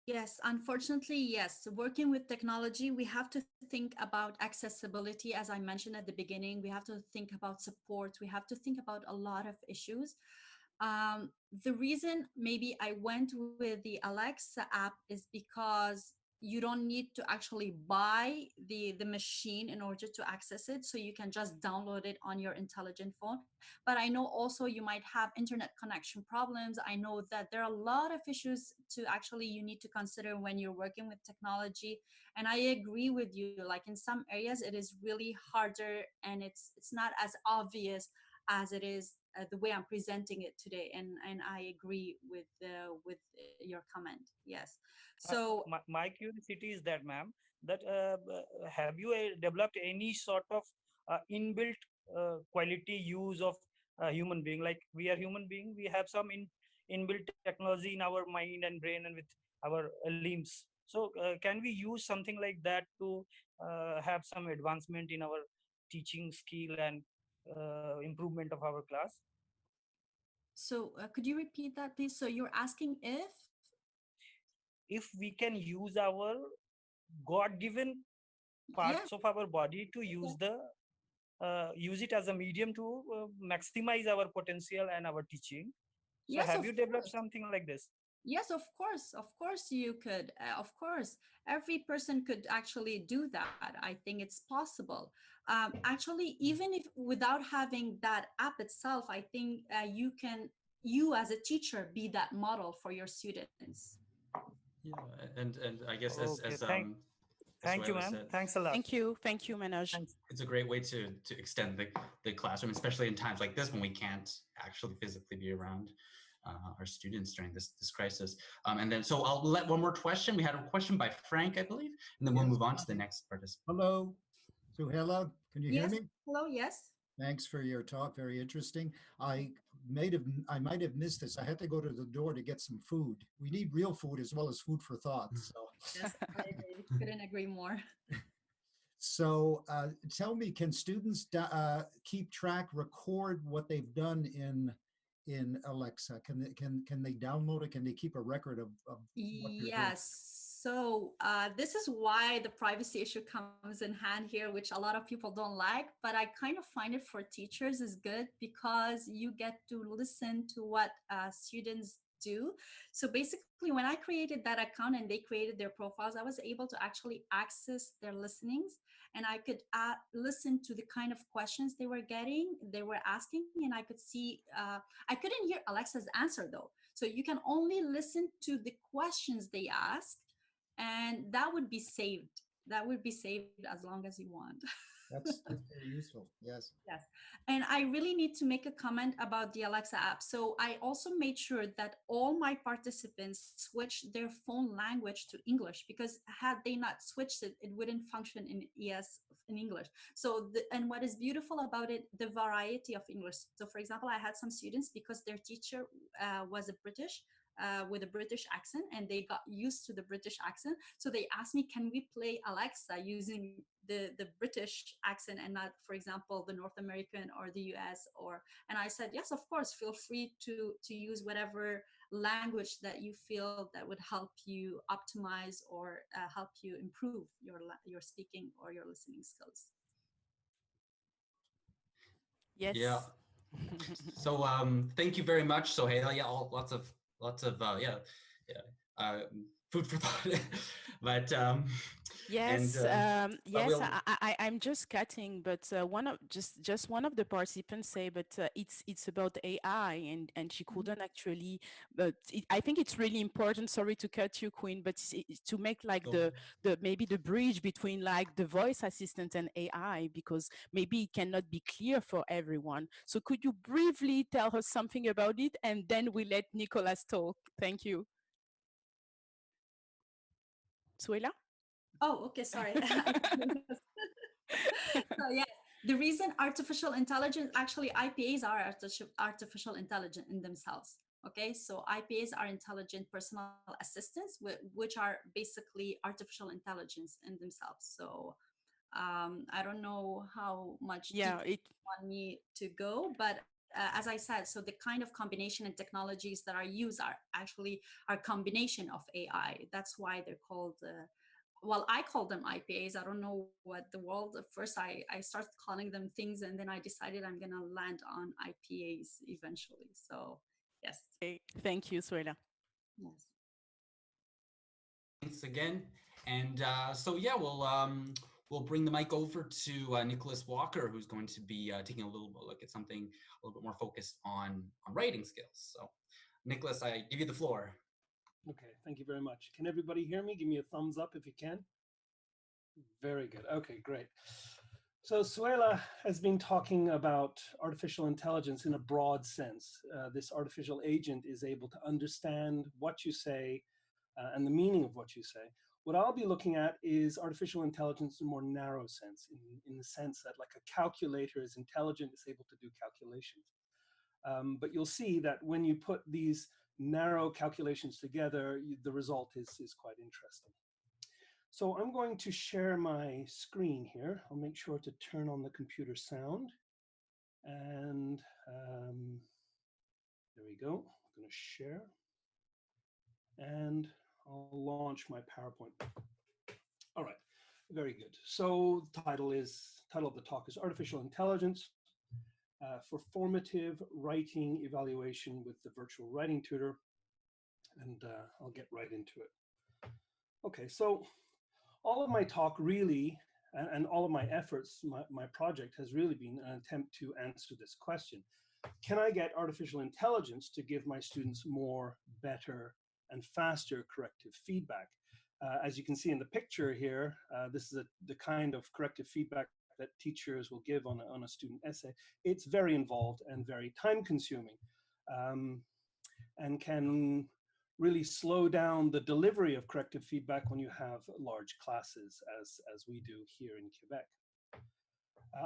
Yes, unfortunately, yes. Working with technology, we have to think about accessibility. As I mentioned at the beginning, we have to think about support. We have to think about a lot of issues. The reason maybe I went with the Alexa app is because you don't need to actually buy the machine in order to access it. So you can just download it on your intelligent phone. But I know also you might have internet connection problems. I know that there are a lot of issues to actually you need to consider when you're working with technology. And I agree with you, like in some areas it is really harder and it's not as obvious as it is the way I'm presenting it today, and I agree with your comment. Yes. So My curiosity is that, ma'am, that have you developed any sort of inbuilt quality use of human being? Like we are human being, we have some inbuilt technology in our mind and brain and with our limbs. So can we use something like that to have some advancement in our teaching skill and improvement of our class? so could you repeat that, please? So you're asking If we can use our god given yeah, parts of our body to use it as a medium to maximize our potential and our teaching. So yes, have of you developed course. something like this? Yes, of course you could. Of course, every person could actually do that. I think it's possible. Actually, even if without having that app itself, I think you as a teacher be that model for your students. Yeah, and I guess Okay, as thank you, Souheila ma'am. said, Thanks a lot. Thank you, Manoj. Thanks. it's a great way to extend the classroom, especially in times like this when we can't actually physically be around our students during this crisis. And then, so I'll let one more question. We had a question by Frank, I believe, and then we'll move on to the next participant. Hello, Souheila, can you hear Yes. me? Hello. Yes. Thanks for your talk, very interesting. I might have missed this. I had to go to the door to get some food. We need real food as well as food for thought. Yes, I agree. Couldn't agree more. So tell me, can students keep track, record what they've done in Alexa? Can they download it? Can they keep a record of what they're doing? Yes. So this is why the privacy issue comes in hand here, which a lot of people don't like. But I kind of find it for teachers is good because you get to listen to what students do. So basically, when I created that account and they created their profiles, I was able to actually access their listenings, and I could listen to the kind of questions they were asking, and I could see. I couldn't hear Alexa's answer though. So you can only listen to the questions they ask, and that would be saved. That would be saved as long as you want. That's very useful. Yes. Yes. And I really need to make a comment about the Alexa app. So I also made sure that all my participants switched their phone language to English, because had they not switched it, it wouldn't function in in English. So and what is beautiful about it, the variety of English. So for example, I had some students, because their teacher was a British, with a British accent, and they got used to the British accent. So they asked me, can we play Alexa using the British accent and not, for example, the North American or the US? And I said, yes, of course, feel free to use whatever language that you feel that would help you optimize or help you improve your speaking or your listening skills. Yes. Yeah. So thank you very much, Souheila. Yeah, lots of food for thought. But yes, yes, we'll, I'm just cutting, but one of just one of the participants say, but it's about AI, and she couldn't actually. But I think it's really important. Sorry to cut you, Queen, but it's to make like the maybe the bridge between like the voice assistant and AI, because maybe it cannot be clear for everyone. So could you briefly tell us something about it, and then we let Nicolas talk? Thank you. Souheila? Oh, okay, sorry. So yeah, the reason artificial intelligence, actually IPAs are artificial intelligence in themselves. Okay, so IPAs are intelligent personal assistants, which are basically artificial intelligence in themselves. So I don't know how much deeper you want me to go, but as I said, so the kind of combination and technologies that are used are actually a combination of AI. That's why they're called, well, I call them IPAs. I don't know what the world, at first I started calling them things, and then I decided I'm going to land on IPAs eventually. So yes. Okay. Thank you, Souheila. Yes. Thanks again. And so yeah, we'll bring the mic over to Nicholas Walker, who's going to be taking a little look at something a little bit more focused on writing skills. So Nicholas, I give you the floor. Okay, thank you very much. Can everybody hear me? Give me a thumbs up if you can. Very good. Okay, great. So Souheila has been talking about artificial intelligence in a broad sense. This artificial agent is able to understand what you say and the meaning of what you say. What I'll be looking at is artificial intelligence in a more narrow sense, in the sense that like a calculator is intelligent, it's able to do calculations. But you'll see that when you put these narrow calculations together, the result is quite interesting. So I'm going to share my screen here. I'll make sure to turn on the computer sound. And there we go. I'm going to share. And I'll launch my PowerPoint. All right, very good. So the title of the talk is Artificial Intelligence for Formative Writing Evaluation with the Virtual Writing Tutor. And I'll get right into it. Okay, so all of my talk really, and all of my efforts, my project has really been an attempt to answer this question. Can I get artificial intelligence to give my students more, better, and faster corrective feedback? As you can see in the picture here, this is the kind of corrective feedback that teachers will give on a student essay. It's very involved and very time consuming, and can really slow down the delivery of corrective feedback when you have large classes, as we do here in Quebec.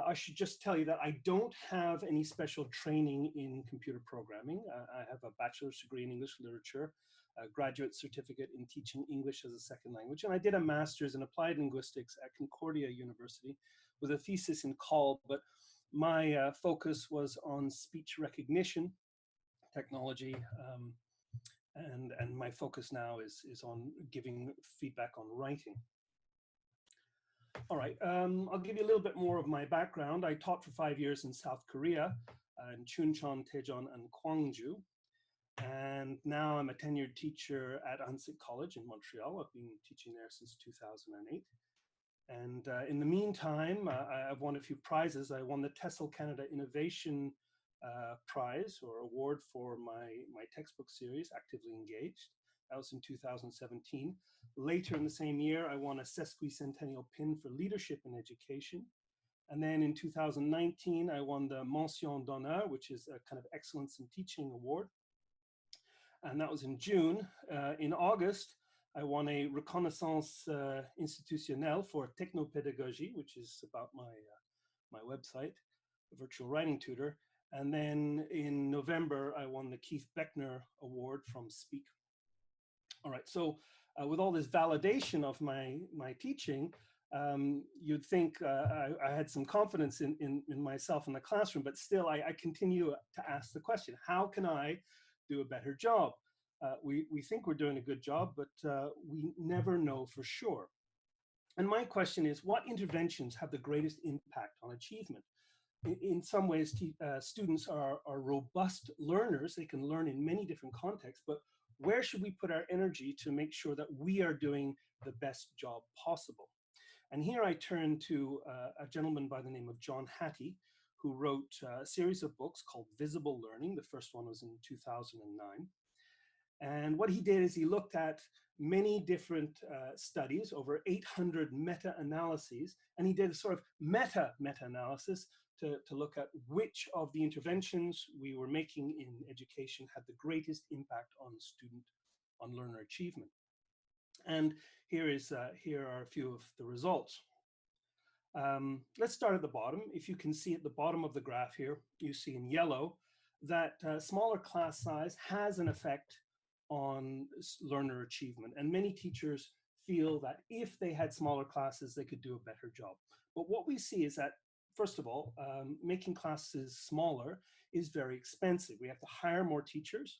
I should just tell you that I don't have any special training in computer programming. I have a bachelor's degree in English literature, a graduate certificate in teaching English as a second language, and I did a master's in applied linguistics at Concordia University with a thesis in CAL, but my focus was on speech recognition technology, and my focus now is on giving feedback on writing. All right, I'll give you a little bit more of my background. I taught for 5 years in South Korea, in Chuncheon, Daejeon, and Gwangju. And now I'm a tenured teacher at Hansik College in Montreal. I've been teaching there since 2008. And in the meantime, I've won a few prizes. I won the TESL Canada Innovation Prize or award for my textbook series, Actively Engaged. That was in 2017. Later in the same year, I won a sesquicentennial pin for leadership in education. And then in 2019, I won the Mention d'honneur, which is a kind of excellence in teaching award. And that was in June. In August, I won a reconnaissance institutionnelle for technopedagogie, which is about my website, the virtual writing tutor. And then in November, I won the Keith Beckner Award from Speak. All right, so with all this validation of my teaching, you'd think I had some confidence in myself in the classroom, but still I continue to ask the question, how can I do a better job? We think we're doing a good job, but we never know for sure. And my question is, what interventions have the greatest impact on achievement? In some ways, students are robust learners. They can learn in many different contexts, but where should we put our energy to make sure that we are doing the best job possible? And here I turn to a gentleman by the name of John Hattie, who wrote a series of books called Visible Learning. The first one was in 2009. And what he did is he looked at many different studies, over 800 meta-analyses, and he did a sort of meta-analysis to look at which of the interventions we were making in education had the greatest impact on learner achievement. And here are a few of the results. Let's start at the bottom. If you can see at the bottom of the graph here, you see in yellow that smaller class size has an effect on learner achievement. And many teachers feel that if they had smaller classes, they could do a better job. But what we see is that, first of all, making classes smaller is very expensive. We have to hire more teachers.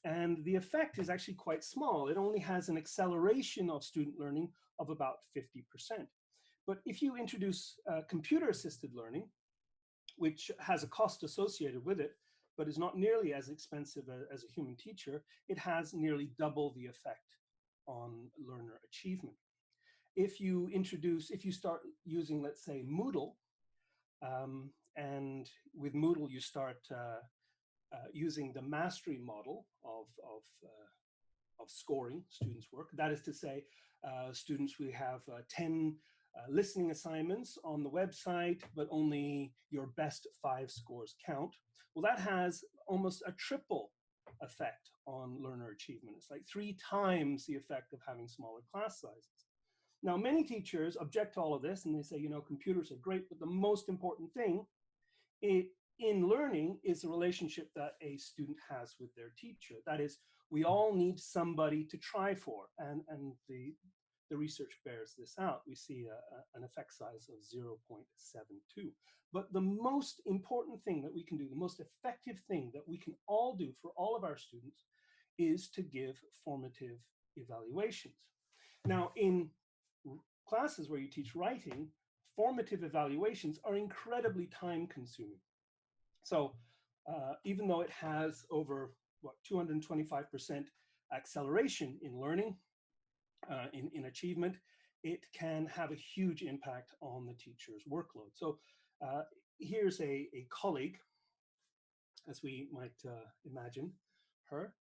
And the effect is actually quite small. It only has an acceleration of student learning of about 50%. But if you introduce computer-assisted learning, which has a cost associated with it, but is not nearly as expensive as a human teacher, it has nearly double the effect on learner achievement. If you start using, let's say, Moodle, and with Moodle you start using the mastery model of scoring students' work. That is to say, students will have 10 listening assignments on the website, but only your best 5 scores count. Well, that has almost a triple effect on learner achievement. It's like 3 times the effect of having smaller class sizes. Now, many teachers object to all of this, and they say, you know, computers are great, but the most important thing in learning is the relationship that a student has with their teacher. That is, we all need somebody to try for, and the research bears this out. We see an effect size of 0.72. But the most important thing that we can do, the most effective thing that we can all do for all of our students, is to give formative evaluations. Now, in classes where you teach writing, formative evaluations are incredibly time-consuming. So even though it has over, 225% acceleration in learning, in achievement, it can have a huge impact on the teacher's workload. So here's a colleague, as we might imagine her,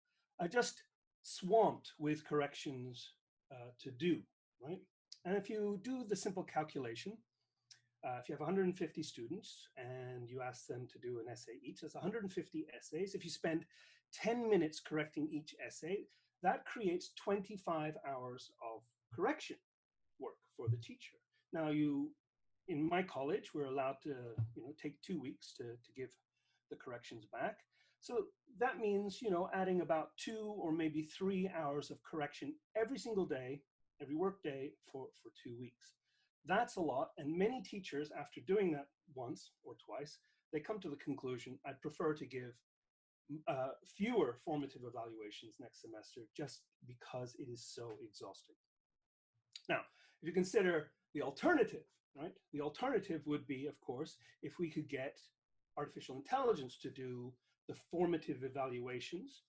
just swamped with corrections to do, right? And if you do the simple calculation, if you have 150 students and you ask them to do an essay each, that's 150 essays. If you spend 10 minutes correcting each essay, that creates 25 hours of correction work for the teacher. Now, in my college, we're allowed to take 2 weeks to give the corrections back. So that means adding about 2 or maybe 3 hours of correction every single day, every work day for 2 weeks. That's a lot, and many teachers, after doing that once or twice, they come to the conclusion, I'd prefer to give fewer formative evaluations next semester just because it is so exhausting. Now, if you consider the alternative, right? The alternative would be, of course, if we could get artificial intelligence to do the formative evaluations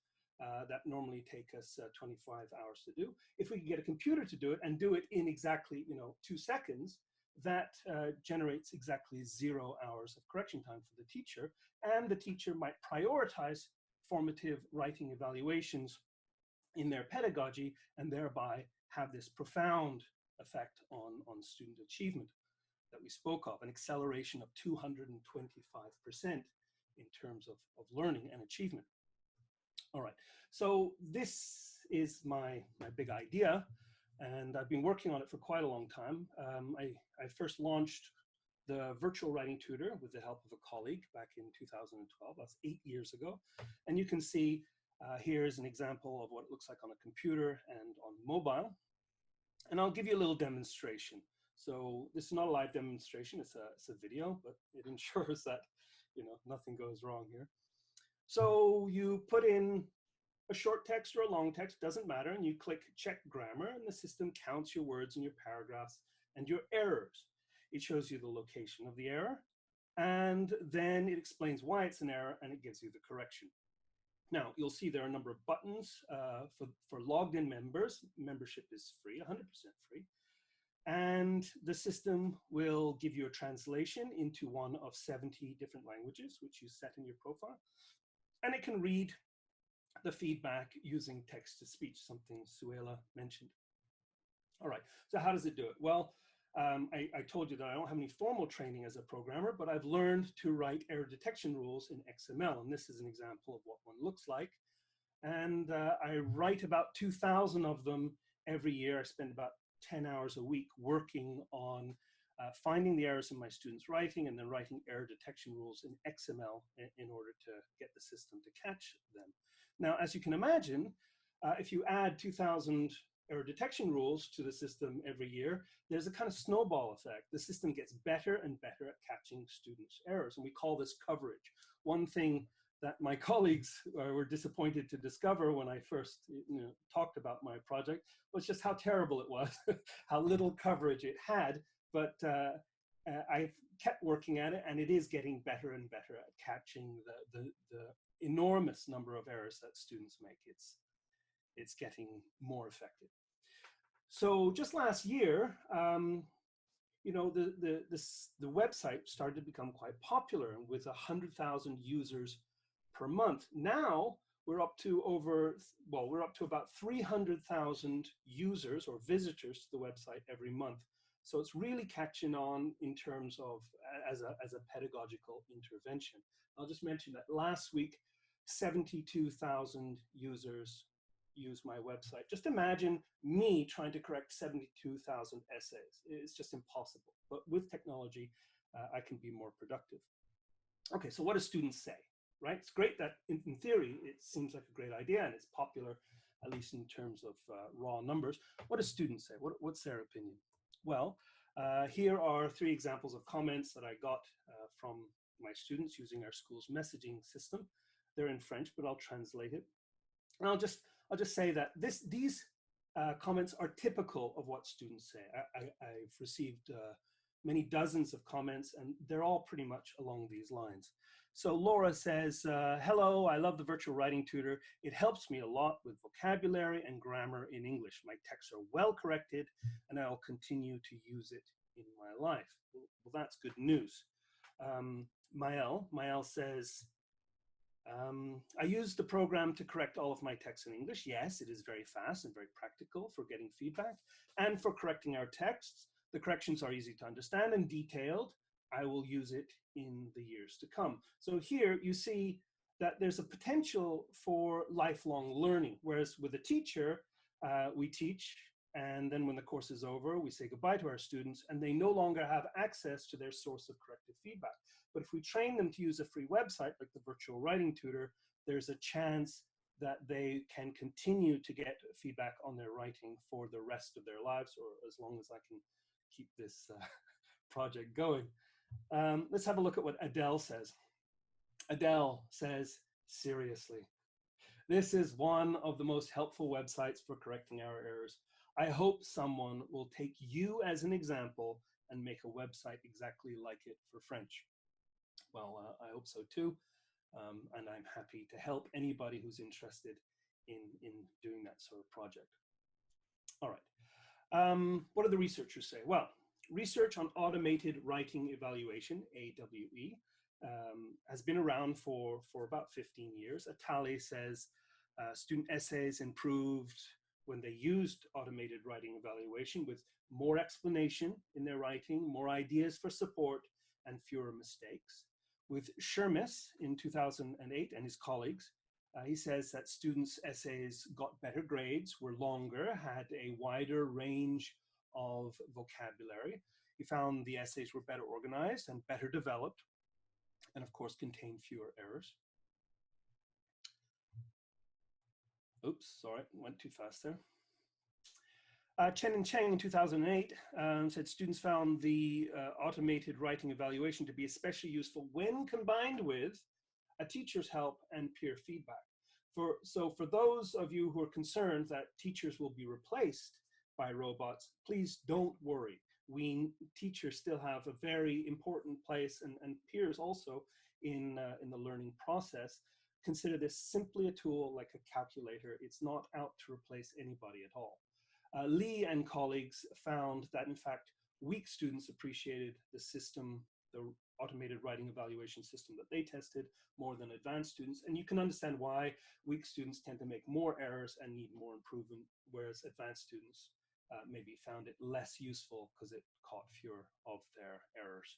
that normally take us 25 hours to do. If we could get a computer to do it and do it in exactly 2 seconds, that generates exactly 0 hours of correction time for the teacher, and the teacher might prioritize formative writing evaluations in their pedagogy and thereby have this profound effect on student achievement that we spoke of, an acceleration of 225% in terms of learning and achievement. All right, so this is my big idea, and I've been working on it for quite a long time. I first launched the virtual writing tutor with the help of a colleague back in 2012. That's 8 years ago. And you can see here's an example of what it looks like on a computer and on mobile. And I'll give you a little demonstration. So this is not a live demonstration, it's a video, but it ensures that nothing goes wrong here. So you put in a short text or a long text, doesn't matter, and you click check grammar, and the system counts your words and your paragraphs and your errors. It shows you the location of the error, and then it explains why it's an error, and it gives you the correction. Now, you'll see there are a number of buttons for logged in members. Membership is free, 100% free. And the system will give you a translation into one of 70 different languages, which you set in your profile. And it can read the feedback using text-to-speech, something Souheila mentioned. All right, so how does it do it? Well, I told you that I don't have any formal training as a programmer, but I've learned to write error detection rules in XML, and this is an example of what one looks like. And I write about 2,000 of them every year I spend about 10 hours a week working on finding the errors in my students' writing and then writing error detection rules in XML in order to get the system to catch them. Now, as you can imagine, if you add 2,000 error detection rules to the system every year, there's a kind of snowball effect. The system gets better and better at catching students' errors, and we call this coverage. One thing that my colleagues were disappointed to discover when I first talked about my project was just how terrible it was, how little coverage it had. But I've kept working at it, and it is getting better and better at catching the enormous number of errors that students make. It's getting more effective. So just last year, you know, the website started to become quite popular with 100,000 users per month. Now we're up to about 300,000 users or visitors to the website every month. So it's really catching on in terms of as a pedagogical intervention. I'll just mention that last week, 72,000 users used my website. Just imagine me trying to correct 72,000 essays. It's just impossible. But with technology, I can be more productive. Okay, so what do students say, right? It's great that in theory, it seems like a great idea and it's popular, at least in terms of raw numbers. What do students say? What's their opinion? Well, here are 3 examples of comments that I got from my students using our school's messaging system. They're in French, but I'll translate it. And I'll just say that these comments are typical of what students say. I've received many dozens of comments, and they're all pretty much along these lines. So Laura says, hello, I love the virtual writing tutor. It helps me a lot with vocabulary and grammar in English. My texts are well corrected, and I'll continue to use it in my life. Well, that's good news. Maël says, I use the program to correct all of my texts in English. Yes, it is very fast and very practical for getting feedback and for correcting our texts. The corrections are easy to understand and detailed. I will use it in the years to come. So here you see that there's a potential for lifelong learning, whereas with a teacher, we teach, and then when the course is over, we say goodbye to our students, and they no longer have access to their source of corrective feedback. But if we train them to use a free website like the Virtual Writing Tutor, there's a chance that they can continue to get feedback on their writing for the rest of their lives, or as long as I can keep this project going. Let's have a look at what Adele says. Adele says, seriously, this is one of the most helpful websites for correcting our errors. I hope someone will take you as an example and make a website exactly like it for French. Well, I hope so too, and I'm happy to help anybody who's interested in doing that sort of project. All right, what do the researchers say? Well, research on automated writing evaluation, AWE, has been around for about 15 years. Atali says student essays improved when they used automated writing evaluation with more explanation in their writing, more ideas for support, and fewer mistakes. With Shermis in 2008 and his colleagues, he says that students' essays got better grades, were longer, had a wider range of vocabulary. He found the essays were better organized and better developed, and of course contained fewer errors. Oops, sorry, went too fast there. Chen and Cheng in 2008 said students found the automated writing evaluation to be especially useful when combined with a teacher's help and peer feedback. So for those of you who are concerned that teachers will be replaced by robots, please don't worry. Teachers still have a very important place, and peers also in the learning process. Consider this simply a tool like a calculator. It's not out to replace anybody at all. Lee and colleagues found that, in fact, weak students appreciated the system, the automated writing evaluation system that they tested, more than advanced students. And you can understand why weak students tend to make more errors and need more improvement, whereas advanced students maybe found it less useful because it caught fewer of their errors.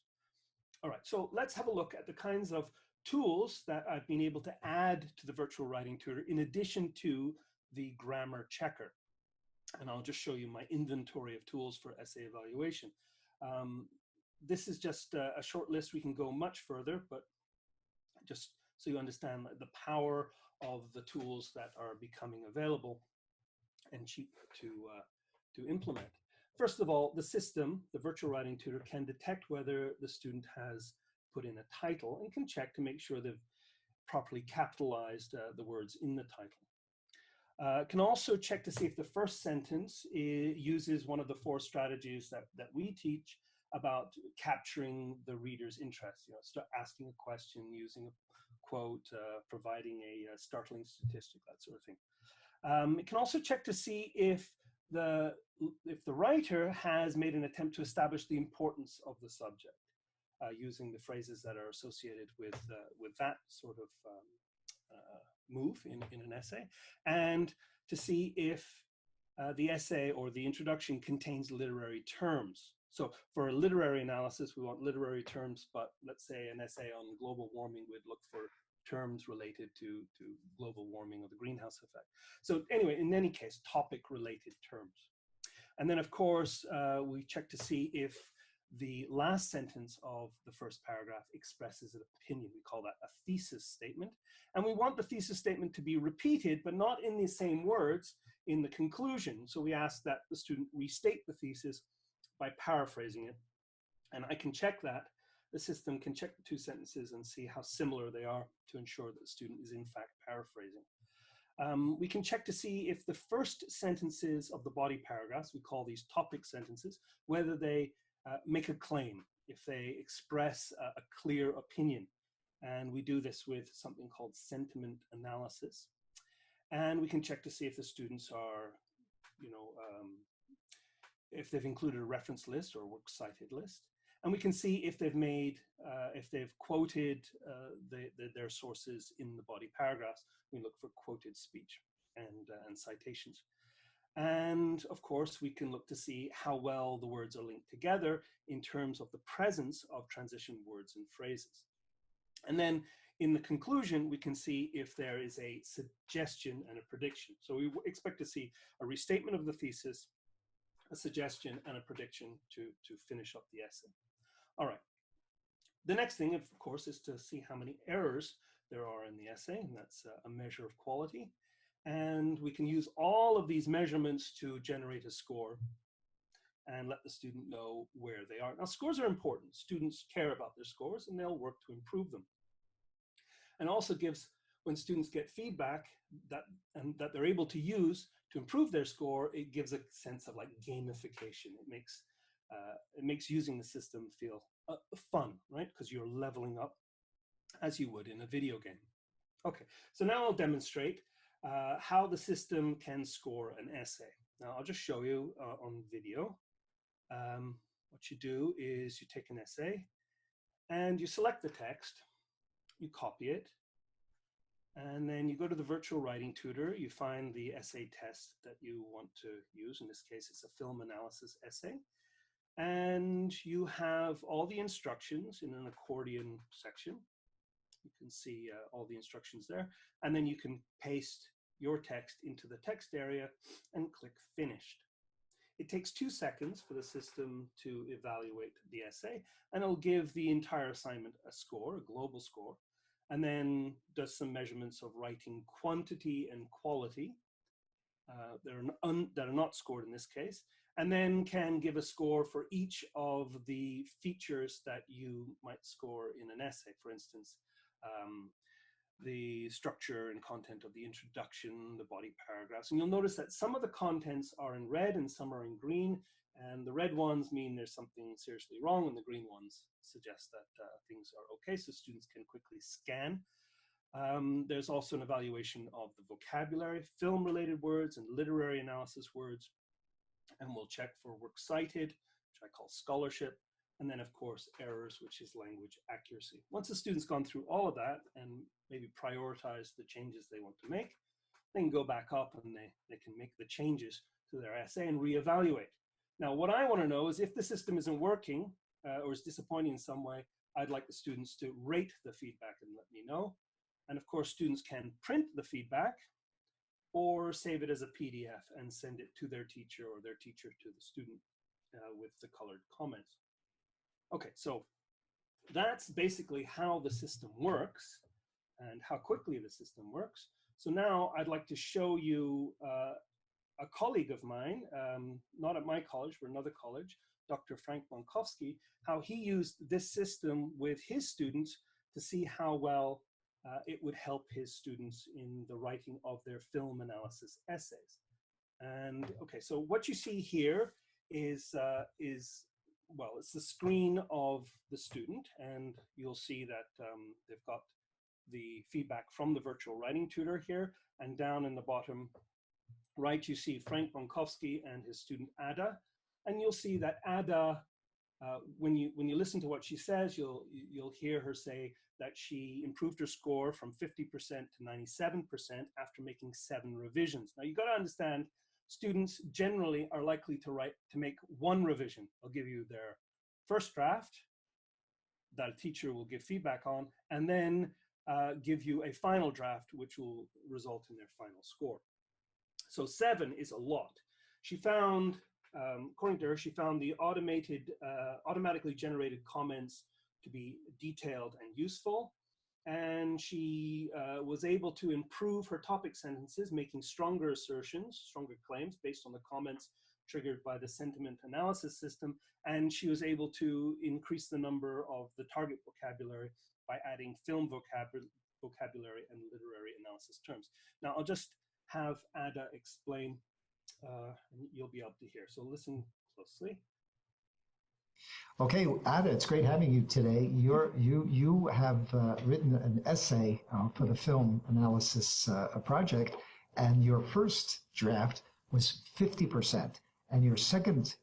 All right, so let's have a look at the kinds of tools that I've been able to add to the virtual writing tutor in addition to the grammar checker. And I'll just show you my inventory of tools for essay evaluation. This is just a short list. We can go much further, but just so you understand the power of the tools that are becoming available and cheap to implement. First of all, the system, the virtual writing tutor, can detect whether the student has put in a title and can check to make sure they've properly capitalized the words in the title. Can also check to see if the first sentence uses one of the 4 strategies that we teach about capturing the reader's interest. You know, start asking a question, using a quote, providing a startling statistic, that sort of thing. It can also check to see if the writer has made an attempt to establish the importance of the subject, using the phrases that are associated with that sort of move in an essay, and to see if the essay or the introduction contains literary terms. So for a literary analysis, we want literary terms, but let's say an essay on global warming would look for terms related to global warming or the greenhouse effect. So anyway, in any case, topic-related terms. And then, of course, we check to see if the last sentence of the first paragraph expresses an opinion. We call that a thesis statement. And we want the thesis statement to be repeated, but not in the same words in the conclusion. So we ask that the student restate the thesis by paraphrasing it. And I can check that. The system can check the 2 sentences and see how similar they are to ensure that the student is in fact paraphrasing. We can check to see if the first sentences of the body paragraphs, we call these topic sentences, whether they make a claim, if they express a clear opinion. And we do this with something called sentiment analysis. And we can check to see if the students are, you know, if they've included a reference list or a works cited list. And we can see if they've made, if they've quoted their sources in the body paragraphs. We look for quoted speech and citations. And of course, we can look to see how well the words are linked together in terms of the presence of transition words and phrases. And then in the conclusion, we can see if there is a suggestion and a prediction. So we expect to see a restatement of the thesis, a suggestion, and a prediction to finish up the essay. All right. The next thing, of course, is to see how many errors there are in the essay, and that's a measure of quality. And we can use all of these measurements to generate a score and let the student know where they are. Now, scores are important. Students care about their scores, and they'll work to improve them. And also gives, when students get feedback that they're able to use to improve their score, it gives a sense of like gamification. It makes using the system feel fun, right? Because you're leveling up as you would in a video game. Okay, so now I'll demonstrate how the system can score an essay. Now I'll just show you on video. What you do is you take an essay and you select the text, you copy it, and then you go to the virtual writing tutor, you find the essay test that you want to use. In this case, it's a film analysis essay. And you have all the instructions in an accordion section. You can see all the instructions there. And then you can paste your text into the text area and click finished. It takes 2 seconds for the system to evaluate the essay, and it'll give the entire assignment a score, a global score, and then does some measurements of writing quantity and quality that are not scored in this case, and then can give a score for each of the features that you might score in an essay. For instance, the structure and content of the introduction, the body paragraphs. And you'll notice that some of the contents are in red and some are in green. And the red ones mean there's something seriously wrong, and the green ones suggest that things are okay, so students can quickly scan. There's also an evaluation of the vocabulary, film-related words, and literary analysis words. And we'll check for works cited, which I call scholarship. And then, of course, errors, which is language accuracy. Once the student's gone through all of that and maybe prioritize the changes they want to make, they can go back up and they can make the changes to their essay and reevaluate. Now, what I want to know is if the system isn't working or is disappointing in some way, I'd like the students to rate the feedback and let me know. And of course, students can print the feedback or save it as a PDF and send it to their teacher or their teacher to the student with the colored comments. Okay, so that's basically how the system works and how quickly the system works. So now I'd like to show you a colleague of mine, not at my college, but another college, Dr. Frank Monkowski, how he used this system with his students to see how well it would help his students in the writing of their film analysis essays. And okay, so what you see here is well, it's the screen of the student, and you'll see that they've got the feedback from the virtual writing tutor here, and down in the bottom right, you see Frank Monkowski and his student Ada, and you'll see that Ada, when you listen to what she says, you'll hear her say that she improved her score from 50% to 97% after making 7 revisions. Now you got to understand, students generally are likely to make 1 revision. They'll give you their first draft that a teacher will give feedback on, and then give you a final draft, which will result in their final score. So 7 is a lot. She found, according to her, she found the automatically generated comments to be detailed and useful. And she was able to improve her topic sentences, making stronger assertions, stronger claims based on the comments triggered by the sentiment analysis system. And she was able to increase the number of the target vocabulary by adding film vocabulary and literary analysis terms. Now I'll just have Ada explain, and you'll be able to hear. So listen closely. Okay, Ada, it's great having you today. You have written an essay for the film analysis project, and your first draft was 50%, and your second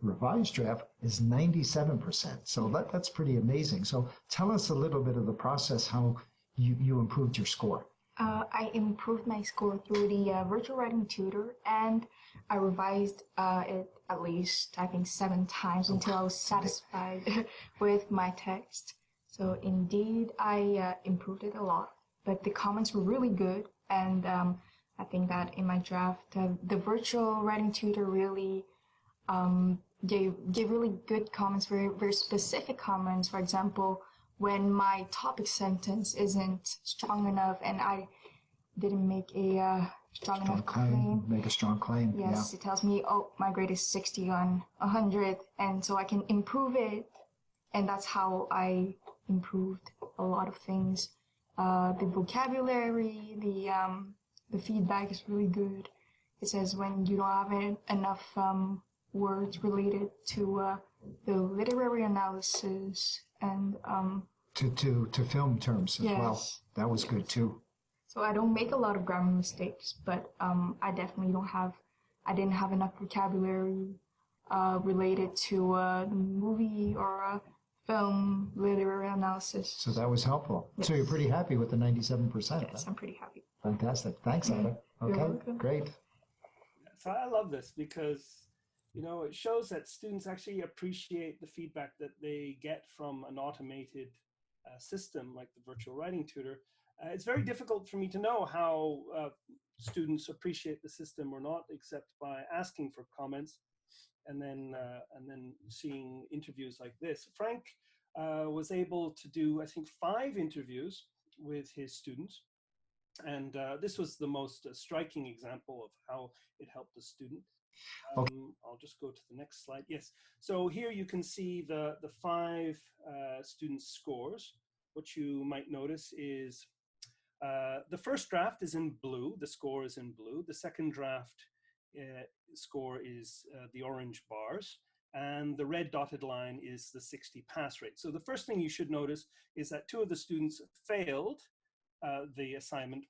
revised draft is 97%. So that's pretty amazing. So tell us a little bit of the process, how you improved your score. I improved my score through the virtual writing tutor, and I revised it at least, I think, 7 times until I was satisfied with my text. So indeed, I improved it a lot, but the comments were really good. And I think that in my draft, the virtual writing tutor really gave really good comments, very, very specific comments. For example, when my topic sentence isn't strong enough and I didn't make a strong enough claim. Make a strong claim. Yes, yeah. It tells me, oh, my grade is 60 on 100, and so I can improve it. And that's how I improved a lot of things. The vocabulary, the feedback is really good. It says when you don't have enough words related to the literary analysis and to film terms as well. That was good too. So I don't make a lot of grammar mistakes, but I definitely I didn't have enough vocabulary related to the movie or film literary analysis. So that was helpful. Yes. So you're pretty happy with the 97%? Yes, I'm pretty happy. Fantastic. Thanks, Ada. Okay, great. So I love this because, you know, it shows that students actually appreciate the feedback that they get from an automated system like the virtual writing tutor. It's very difficult for me to know how students appreciate the system or not, except by asking for comments and then seeing interviews like this. Frank was able to do, I think, 5 interviews with his students. And this was the most striking example of how it helped the student. I'll just go to the next slide. Yes. So here you can see the 5 students' scores. What you might notice is the first draft is in blue. The score is in blue. The second draft score is the orange bars. And the red dotted line is the 60 pass rate. So the first thing you should notice is that 2 of the students failed the assignment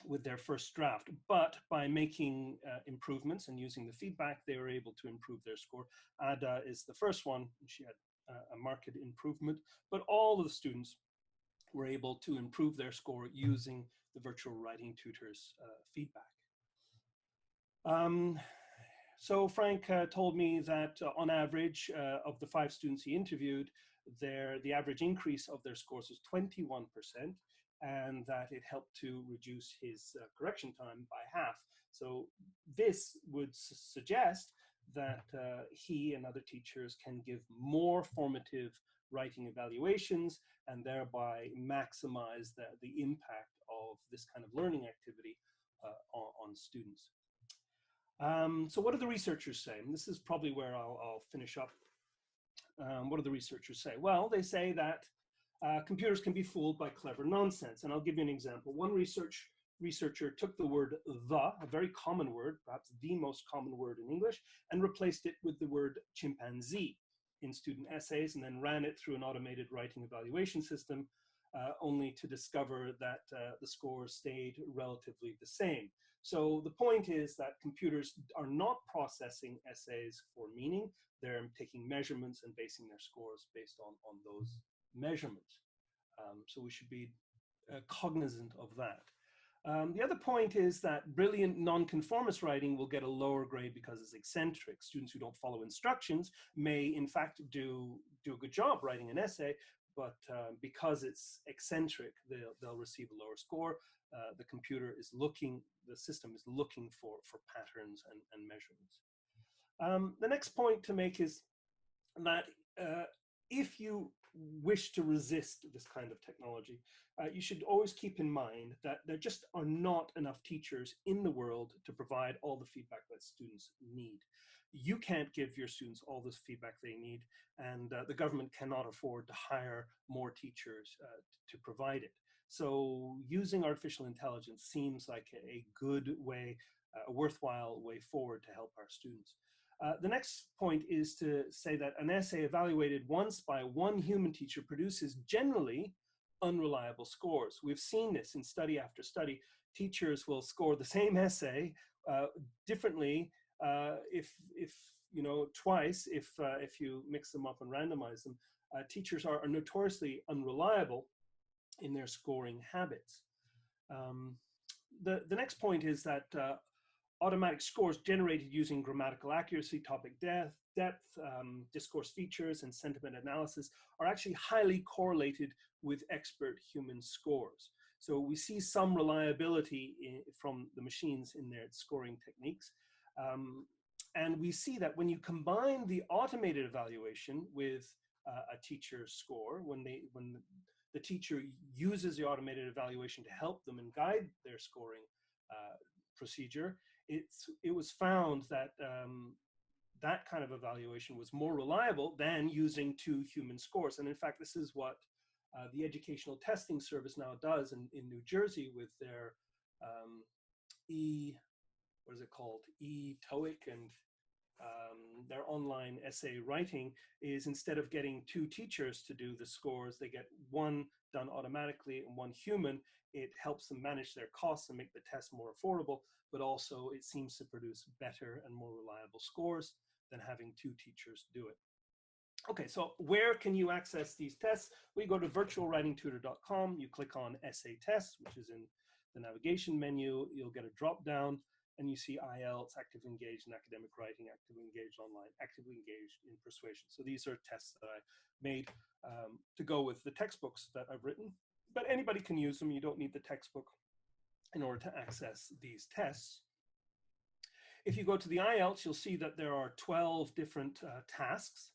with their first draft, but by making improvements and using the feedback, they were able to improve their score. Ada is the first one, and she had a marked improvement, but all of the students were able to improve their score using the virtual writing tutor's feedback. So Frank told me that on average, of the 5 students he interviewed, the average increase of their scores was 21%. and that it helped to reduce his correction time by half. So this would suggest that he and other teachers can give more formative writing evaluations and thereby maximize the impact of this kind of learning activity on students. So what do the researchers say? And this is probably where I'll finish up. What do the researchers say? Well, they say that computers can be fooled by clever nonsense. And I'll give you an example. One researcher took the word "the," a very common word, perhaps the most common word in English, and replaced it with the word chimpanzee in student essays, and then ran it through an automated writing evaluation system, only to discover that the scores stayed relatively the same. So the point is that computers are not processing essays for meaning. They're taking measurements and basing their scores based on those measurements. So we should be cognizant of that. The other point is that brilliant nonconformist writing will get a lower grade because it's eccentric. Students who don't follow instructions may in fact do a good job writing an essay, but because it's eccentric, they'll receive a lower score. The computer is looking, the system is looking for patterns and measurements. The next point to make is that if you wish to resist this kind of technology, you should always keep in mind that there just are not enough teachers in the world to provide all the feedback that students need. You can't give your students all this feedback they need, and the government cannot afford to hire more teachers to provide it. So using artificial intelligence seems like a good way, a worthwhile way forward to help our students. The next point is to say that an essay evaluated once by one human teacher produces generally unreliable scores. We've seen this in study after study. Teachers will score the same essay differently if you know, twice if you mix them up and randomize them. Teachers are notoriously unreliable in their scoring habits. The next point is that automatic scores generated using grammatical accuracy, topic depth, discourse features, and sentiment analysis are actually highly correlated with expert human scores. So we see some reliability from the machines in their scoring techniques. And we see that when you combine the automated evaluation with a teacher's score, when the teacher uses the automated evaluation to help them and guide their scoring procedure, it was found that that kind of evaluation was more reliable than using two human scores. And in fact, this is what the Educational Testing Service now does in New Jersey with their e-TOEIC and their online essay writing, is instead of getting two teachers to do the scores, they get one done automatically and one human. It helps them manage their costs and make the test more affordable, but also it seems to produce better and more reliable scores than having two teachers do it. Okay, so where can you access these tests? We go to virtualwritingtutor.com, you click on essay tests, which is in the navigation menu. You'll get a drop down and you see IELTS, active engaged in academic writing, active engaged online, actively engaged in persuasion. So these are tests that I made to go with the textbooks that I've written, but anybody can use them. You don't need the textbook in order to access these tests. If you go to the IELTS, you'll see that there are 12 different tasks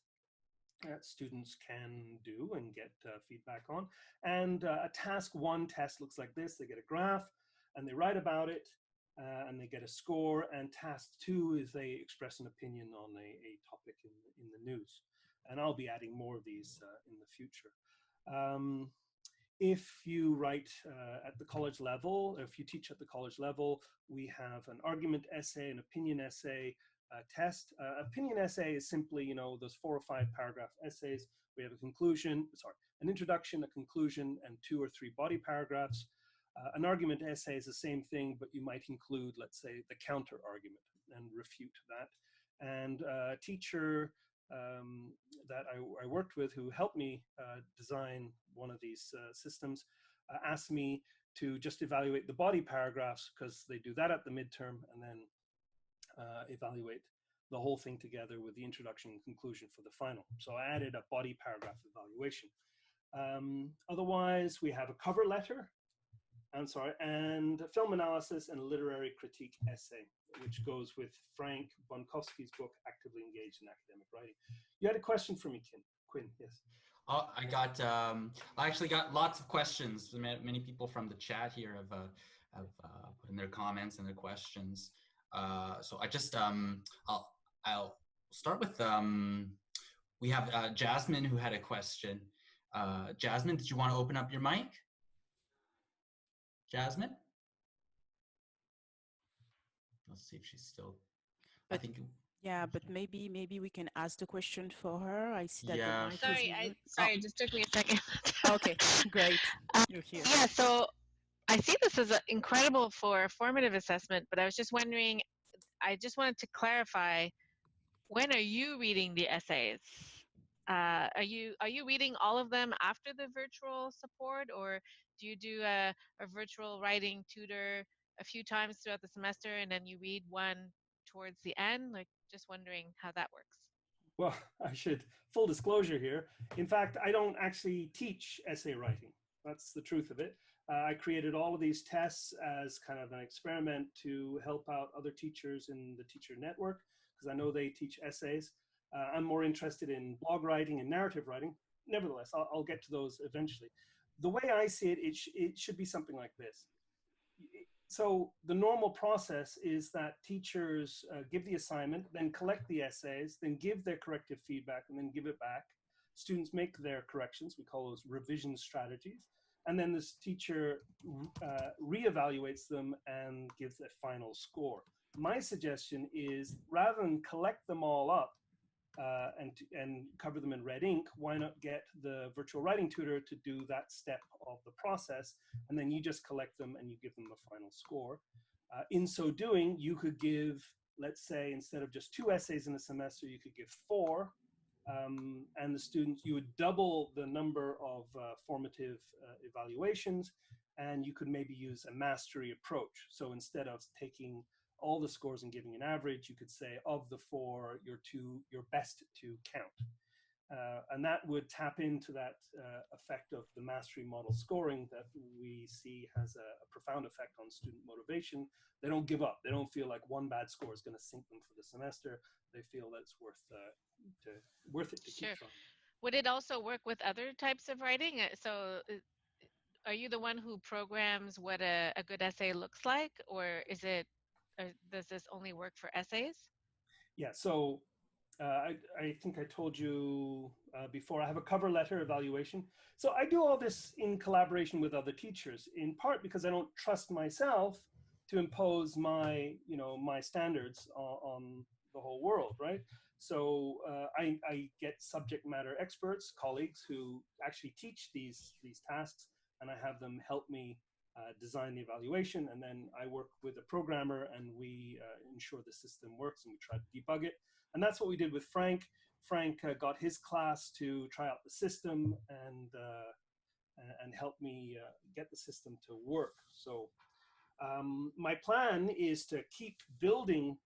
that students can do and get feedback on. And a task 1 test looks like this. They get a graph and they write about it and they get a score. And task 2 is they express an opinion on a topic in the news. And I'll be adding more of these in the future. If you write at the college level, if you teach at the college level, we have an argument essay, an opinion essay test. Opinion essay is simply, you know, those 4 or 5 paragraph essays. We have a conclusion, an introduction, a conclusion, and 2 or 3 body paragraphs. An argument essay is the same thing, but you might include, let's say, the counter argument and refute that. And a teacher that I worked with who helped me design one of these systems asked me to just evaluate the body paragraphs, because they do that at the midterm, and then evaluate the whole thing together with the introduction and conclusion for the final. So I added a body paragraph evaluation. Otherwise, we have a cover letter. I'm sorry, and film analysis and literary critique essay, which goes with Frank Bonkowski's book, Actively Engaged in Academic Writing. You had a question for me, Quinn, yes. I actually got lots of questions. Many people from the chat here have put in their comments and their questions. So I just, I'll start with, we have Jasmine who had a question. Jasmine, did you want to open up your mic? Jasmine? Let's see if she's still, but, I think. Yeah, but maybe we can ask the question for her. I see that the mic Sorry, is it just took me a second. Okay, great. You're here. Yeah, so I see this as incredible for formative assessment, but I was just wondering, I just wanted to clarify, when are you reading the essays? Are you reading all of them after the virtual support, or do you do a virtual writing tutor a few times throughout the semester and then you read one towards the end? Like, just wondering how that works. Well, I should, full disclosure here. In fact, I don't actually teach essay writing. That's the truth of it. I created all of these tests as kind of an experiment to help out other teachers in the teacher network, because I know they teach essays. I'm more interested in blog writing and narrative writing. Nevertheless, I'll get to those eventually. The way I see it, it should be something like this. So the normal process is that teachers give the assignment, then collect the essays, then give their corrective feedback, and then give it back. Students make their corrections. We call those revision strategies. And then this teacher reevaluates them and gives a final score. My suggestion is, rather than collect them all up and cover them in red ink, why not get the virtual writing tutor to do that step of the process, and then you just collect them and you give them a final score. In so doing, you could give, let's say, instead of just 2 essays in a semester, you could give 4. And the students, you would double the number of formative evaluations, and you could maybe use a mastery approach. So instead of taking all the scores and giving an average, you could say, of the 4, your best 2 count. And that would tap into that effect of the mastery model scoring that we see has a profound effect on student motivation. They don't give up. They don't feel like one bad score is going to sink them for the semester. They feel that it's worth it to keep trying. Would it also work with other types of writing? So are you the one who programs what a good essay looks like, or is it, does this only work for essays? Yeah, so I think I told you before, I have a cover letter evaluation. So I do all this in collaboration with other teachers, in part because I don't trust myself to impose my, my standards on the whole world, right? So I get subject matter experts, colleagues who actually teach these tasks, and I have them help me design the evaluation, and then I work with a programmer and we ensure the system works, and we try to debug it. And that's what we did with Frank. Frank got his class to try out the system and help me get the system to work. So my plan is to keep building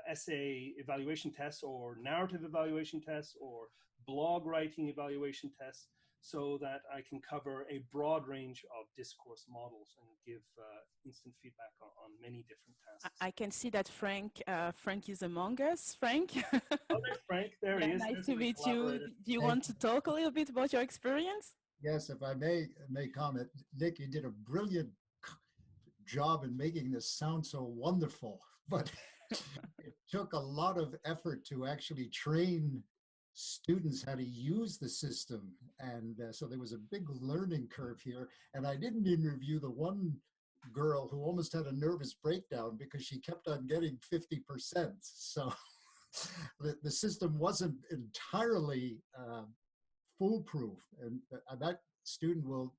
essay evaluation tests or narrative evaluation tests or blog writing evaluation tests, so that I can cover a broad range of discourse models and give instant feedback on many different tasks. I can see that Frank is among us. Frank? Oh, there's Frank. There he is. Nice to meet you. Do you want to talk a little bit about your experience? Yes, if I may comment. Nick, you did a brilliant job in making this sound so wonderful, but it took a lot of effort to actually train students how to use the system, and so there was a big learning curve here. And I didn't interview the one girl who almost had a nervous breakdown because she kept on getting 50%. So the system wasn't entirely foolproof, and that student will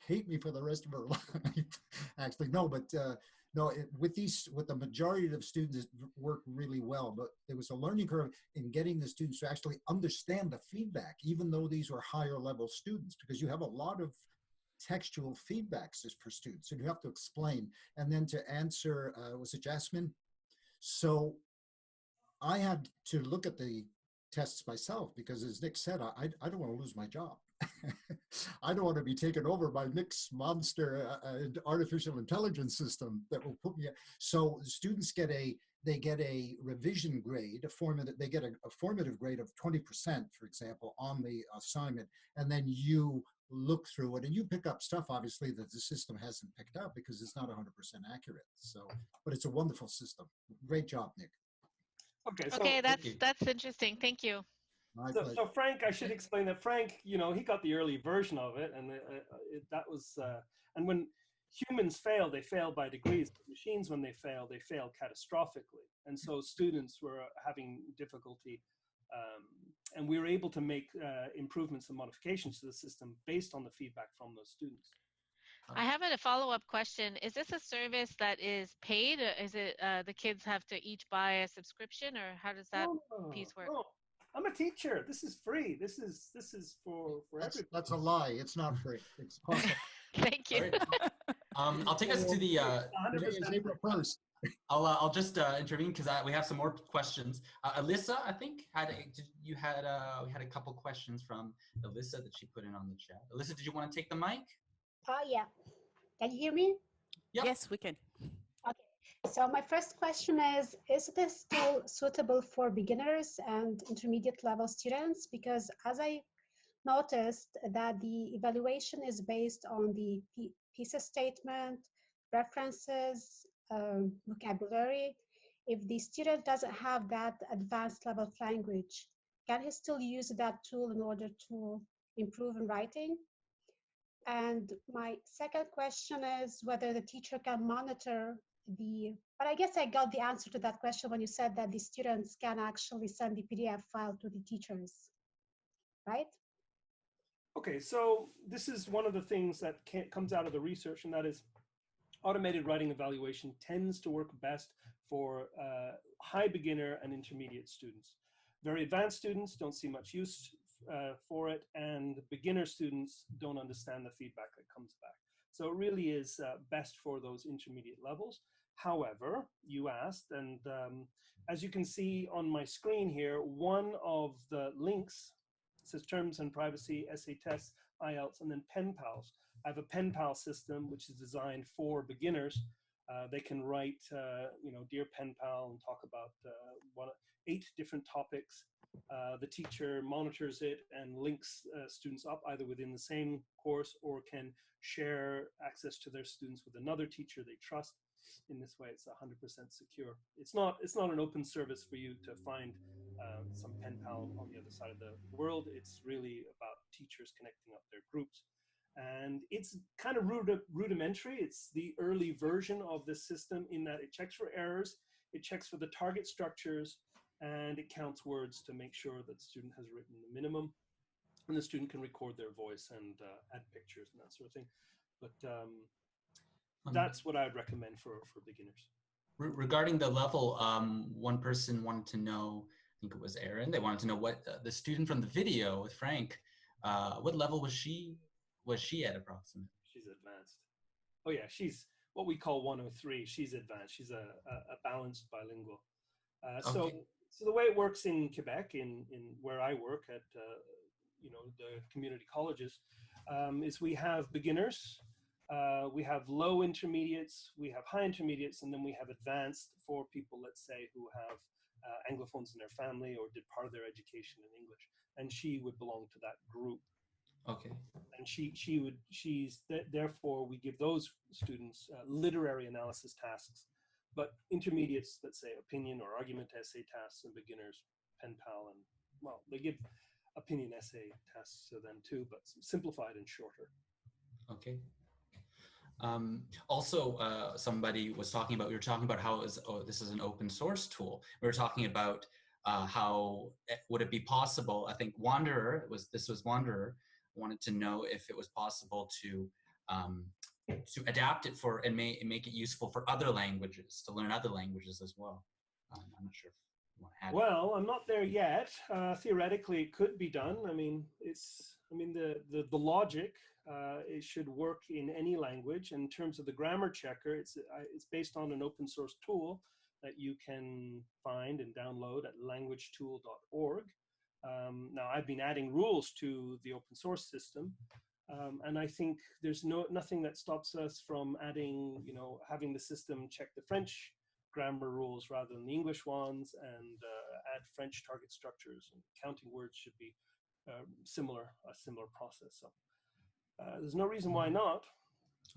hate me for the rest of her life. Actually, no, but no, with the majority of students, it worked really well. But there was a learning curve in getting the students to actually understand the feedback, even though these were higher level students, because you have a lot of textual feedbacks for students, and you have to explain. And then to answer, was it Jasmine? So I had to look at the tests myself, because as Nick said, I don't want to lose my job. I don't want to be taken over by Nick's monster artificial intelligence system that will put me. So students get a revision grade, they get a formative grade of 20%, for example, on the assignment, and then you look through it and you pick up stuff, obviously, that the system hasn't picked up because it's not 100% accurate. So, but it's a wonderful system. Great job, Nick. Okay, so Okay, that's interesting. Thank you. So Frank, I should explain that Frank, you know, he got the early version of it, and that was, and when humans fail, they fail by degrees. But machines, when they fail catastrophically, and so students were having difficulty, and we were able to make improvements and modifications to the system based on the feedback from those students. I have a follow-up question. Is this a service that is paid? Or is it the kids have to each buy a subscription, or how does that piece work? No. I'm a teacher. This is free. This is for everybody. That's a lie. It's not free. It's possible. Thank you. I'll take us to the. April 1st. I'll just intervene because we have some more questions. Alyssa, I think we had a couple questions from Alyssa that she put in on the chat. Alyssa, did you want to take the mic? Yeah. Can you hear me? Yep. Yes, we can. Okay. So my first question is this tool suitable for beginners and intermediate level students? Because as I noticed that the evaluation is based on the thesis statement, references, vocabulary. If the student doesn't have that advanced level of language, can he still use that tool in order to improve in writing? And my second question is whether the teacher can monitor but I guess I got the answer to that question when you said that the students can actually send the PDF file to the teachers, right? Okay, so this is one of the things that comes out of the research, and that is automated writing evaluation tends to work best for high beginner and intermediate students. Very advanced students don't see much use for it, and beginner students don't understand the feedback that comes back. So it really is best for those intermediate levels. However, you asked, and as you can see on my screen here, one of the links says Terms and Privacy, Essay Tests, IELTS, and then Pen Pals. I have a Pen Pal system which is designed for beginners. They can write, Dear Pen Pal, and talk about 8 different topics. The teacher monitors it and links students up either within the same course or can share access to their students with another teacher they trust. In this way, it's 100% secure. It's not an open service for you to find some pen pal on the other side of the world. It's really about teachers connecting up their groups. And it's kind of rudimentary. It's the early version of the system in that it checks for errors, it checks for the target structures, and it counts words to make sure that the student has written the minimum. And the student can record their voice and add pictures and that sort of thing. But that's what I'd recommend for beginners. Regarding the level, one person wanted to know, I think it was Erin, they wanted to know what the student from the video with Frank, what level was she at approximately? She's advanced. Oh yeah, she's what we call 103. She's advanced. She's a balanced bilingual. Okay. So the way it works in Quebec, in where I work at, the community colleges, is we have beginners, we have low intermediates, we have high intermediates, and then we have advanced for people, let's say, who have Anglophones in their family or did part of their education in English. And she would belong to that group. Okay. And therefore we give those students literary analysis tasks, but intermediates, let's say, opinion or argument essay tasks, and beginners, pen pal, and well, they give opinion essay tasks to them too, but simplified and shorter. Okay. Also, somebody was talking about, we were talking about how this is an open source tool. We were talking about how would it be possible, I think Wanderer, this was Wanderer, wanted to know if it was possible to adapt it for and make it useful for other languages, to learn other languages as well. I'm not sure if you want to add. Well, I'm not there yet. Theoretically, it could be done. I mean, the logic, it should work in any language. In terms of the grammar checker, it's based on an open source tool that you can find and download at languagetool.org. Now, I've been adding rules to the open source system, and I think there's nothing that stops us from adding, having the system check the French grammar rules rather than the English ones, and add French target structures, and counting words should be a similar process. So there's no reason why not.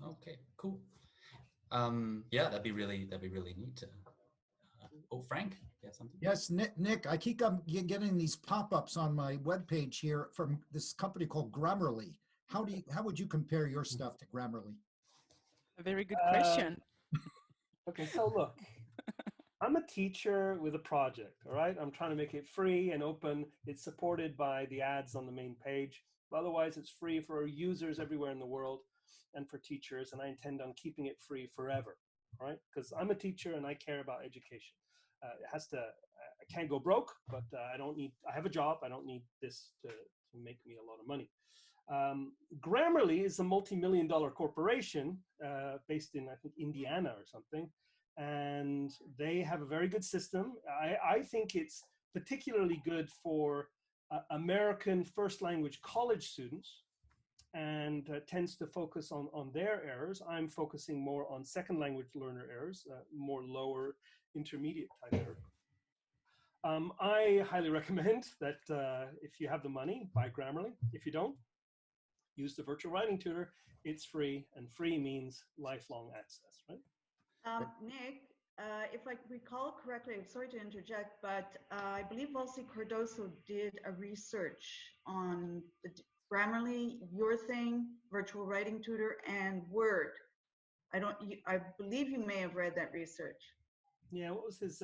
Okay, cool. Yeah, that'd be really neat. Oh, Frank, you have something? Yes, Nick, I keep getting these pop-ups on my webpage here from this company called Grammarly. How would you compare your stuff to Grammarly? A very good question. Okay, so look, I'm a teacher with a project, all right? I'm trying to make it free and open. It's supported by the ads on the main page. But otherwise, it's free for users everywhere in the world and for teachers, and I intend on keeping it free forever, all right? Because I'm a teacher and I care about education. I can't go broke, but I have a job. I don't need this to make me a lot of money. Grammarly is a multi-million-dollar corporation based in, I think, Indiana or something. And they have a very good system. I think it's particularly good for American first language college students, and tends to focus on their errors. I'm focusing more on second language learner errors, more lower intermediate type errors. I highly recommend that if you have the money, buy Grammarly. If you don't, use the virtual writing tutor. It's free, and free means lifelong access, right? Nick, if I recall correctly, I'm sorry to interject, but I believe Valsi Cardoso did a research on the Grammarly, your thing, virtual writing tutor, and Word. I believe you may have read that research. Yeah, what was his?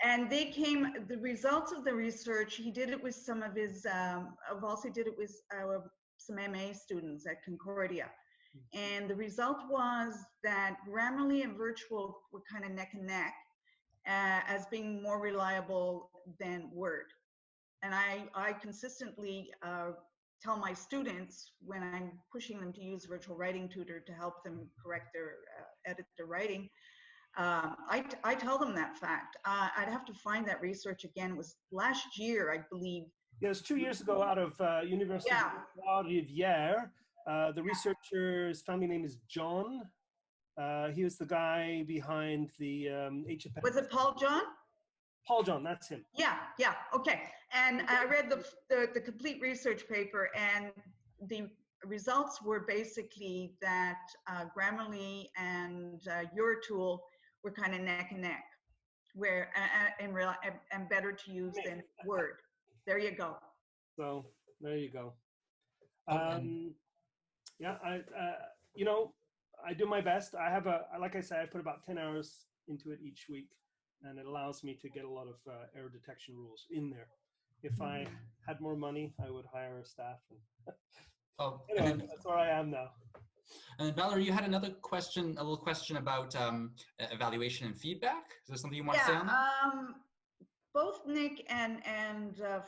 And the results of the research, he did it with some of his, Valsi did it with some MA students at Concordia. And the result was that Grammarly and virtual were kind of neck and neck as being more reliable than Word. And I consistently tell my students when I'm pushing them to use virtual writing tutor to help them correct edit their writing, I tell them that fact. I'd have to find that research again. It was last year, I believe. Yeah, it was 2 years ago out of University of Rivière. The researcher's family name is John. He was the guy behind the HFM. Was it Paul John? Paul John, that's him. Yeah, okay. And I read the complete research paper, and the results were basically that Grammarly and your tool were kind of neck and neck, and better to use than Word. There you go. So there you go. Yeah, I do my best. Like I said, I put about 10 hours into it each week, and it allows me to get a lot of error detection rules in there. If I had more money, I would hire a staff. Anyway, that's where I am now. And Valerie, you had another question, a little question about evaluation and feedback. Is there something you want to say on that? Both Nick and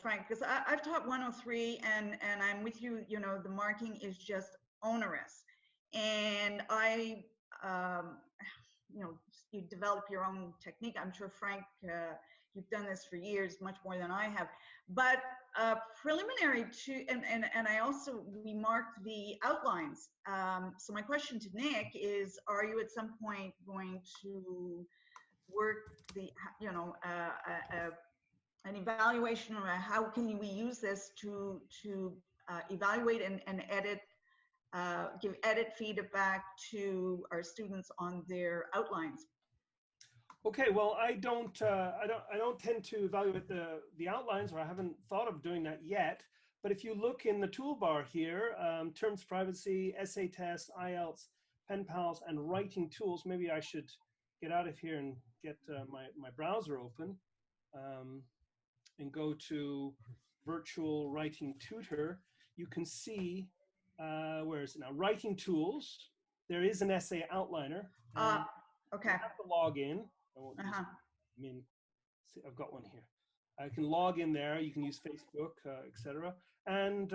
Frank, because I've taught 103, and I'm with you. The marking is just onerous, and you develop your own technique. I'm sure, Frank, you've done this for years, much more than I have. But preliminary to, and we marked the outlines. So my question to Nick is, are you at some point going to work an evaluation, or how can we use this to evaluate and edit, give edit feedback to our students on their outlines? Okay, well, I don't tend to evaluate the outlines, or I haven't thought of doing that yet. But if you look in the toolbar here, terms privacy, essay tests, IELTS, pen pals, and writing tools. Maybe I should get out of here and get my browser open and go to virtual writing tutor. You can see where is it now? Writing tools. There is an essay outliner. Okay. You have to log in. See, I've got one here. I can log in there. You can use Facebook, etc. And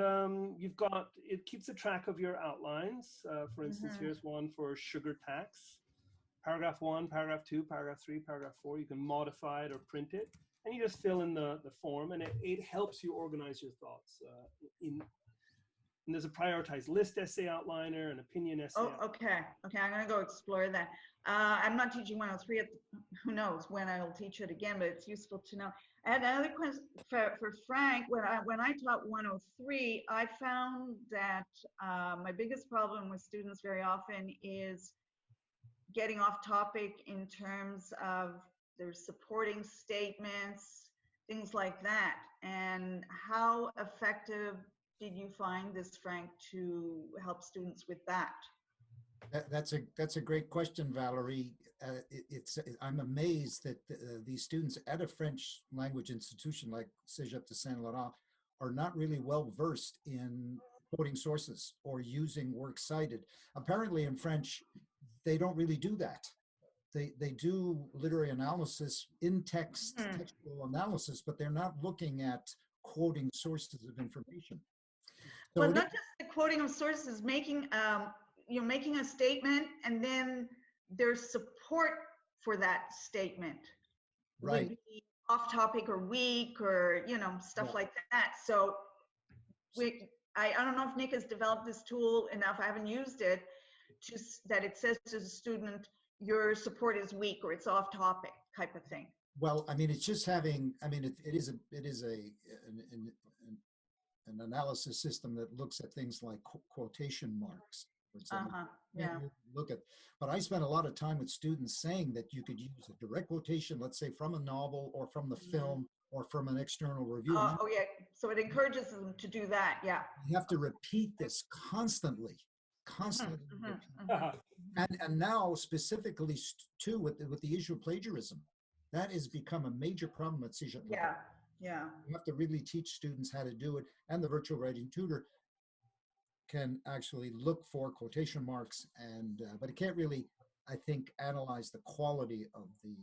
it keeps a track of your outlines. For instance, here's one for sugar tax. Paragraph 1, paragraph 2, paragraph 3, paragraph 4. You can modify it or print it. and you just fill in the form, and it helps you organize your thoughts. And there's a prioritized list essay outliner, an opinion essay. Oh, okay. Okay, I'm gonna go explore that. I'm not teaching 103 who knows when I'll teach it again, but it's useful to know. I had another question for Frank. When I taught 103, I found that my biggest problem with students very often is getting off topic in terms of their supporting statements, things like that. And how effective did you find this, Frank, to help students with that? That's a great question, Valerie. I'm amazed that these students at a French language institution like Cégep de Saint-Laurent are not really well versed in quoting sources or using works cited. Apparently in French, they don't really do that. They do literary analysis, in-text textual analysis, but they're not looking at quoting sources of information. So well, not just the quoting of sources, making making a statement and then there's support for that statement. Right. Would be off topic or weak or stuff like that. So I don't know if Nick has developed this tool enough. I haven't used it that it says to the student your support is weak or it's off topic type of thing. Well, I mean, it's just having. I mean, it is an analysis system that looks at things like quotation marks, for example. Yeah. Look at, but I spent a lot of time with students saying that you could use a direct quotation, let's say from a novel or from the film or from an external review. Oh yeah, so it encourages them to do that. Yeah. You have to repeat this constantly. And now specifically too with the issue of plagiarism, that has become a major problem at Cégep. Yeah. You have to really teach students how to do it, and the virtual writing tutor can actually look for quotation marks, and but it can't really, I think, analyze the quality of the.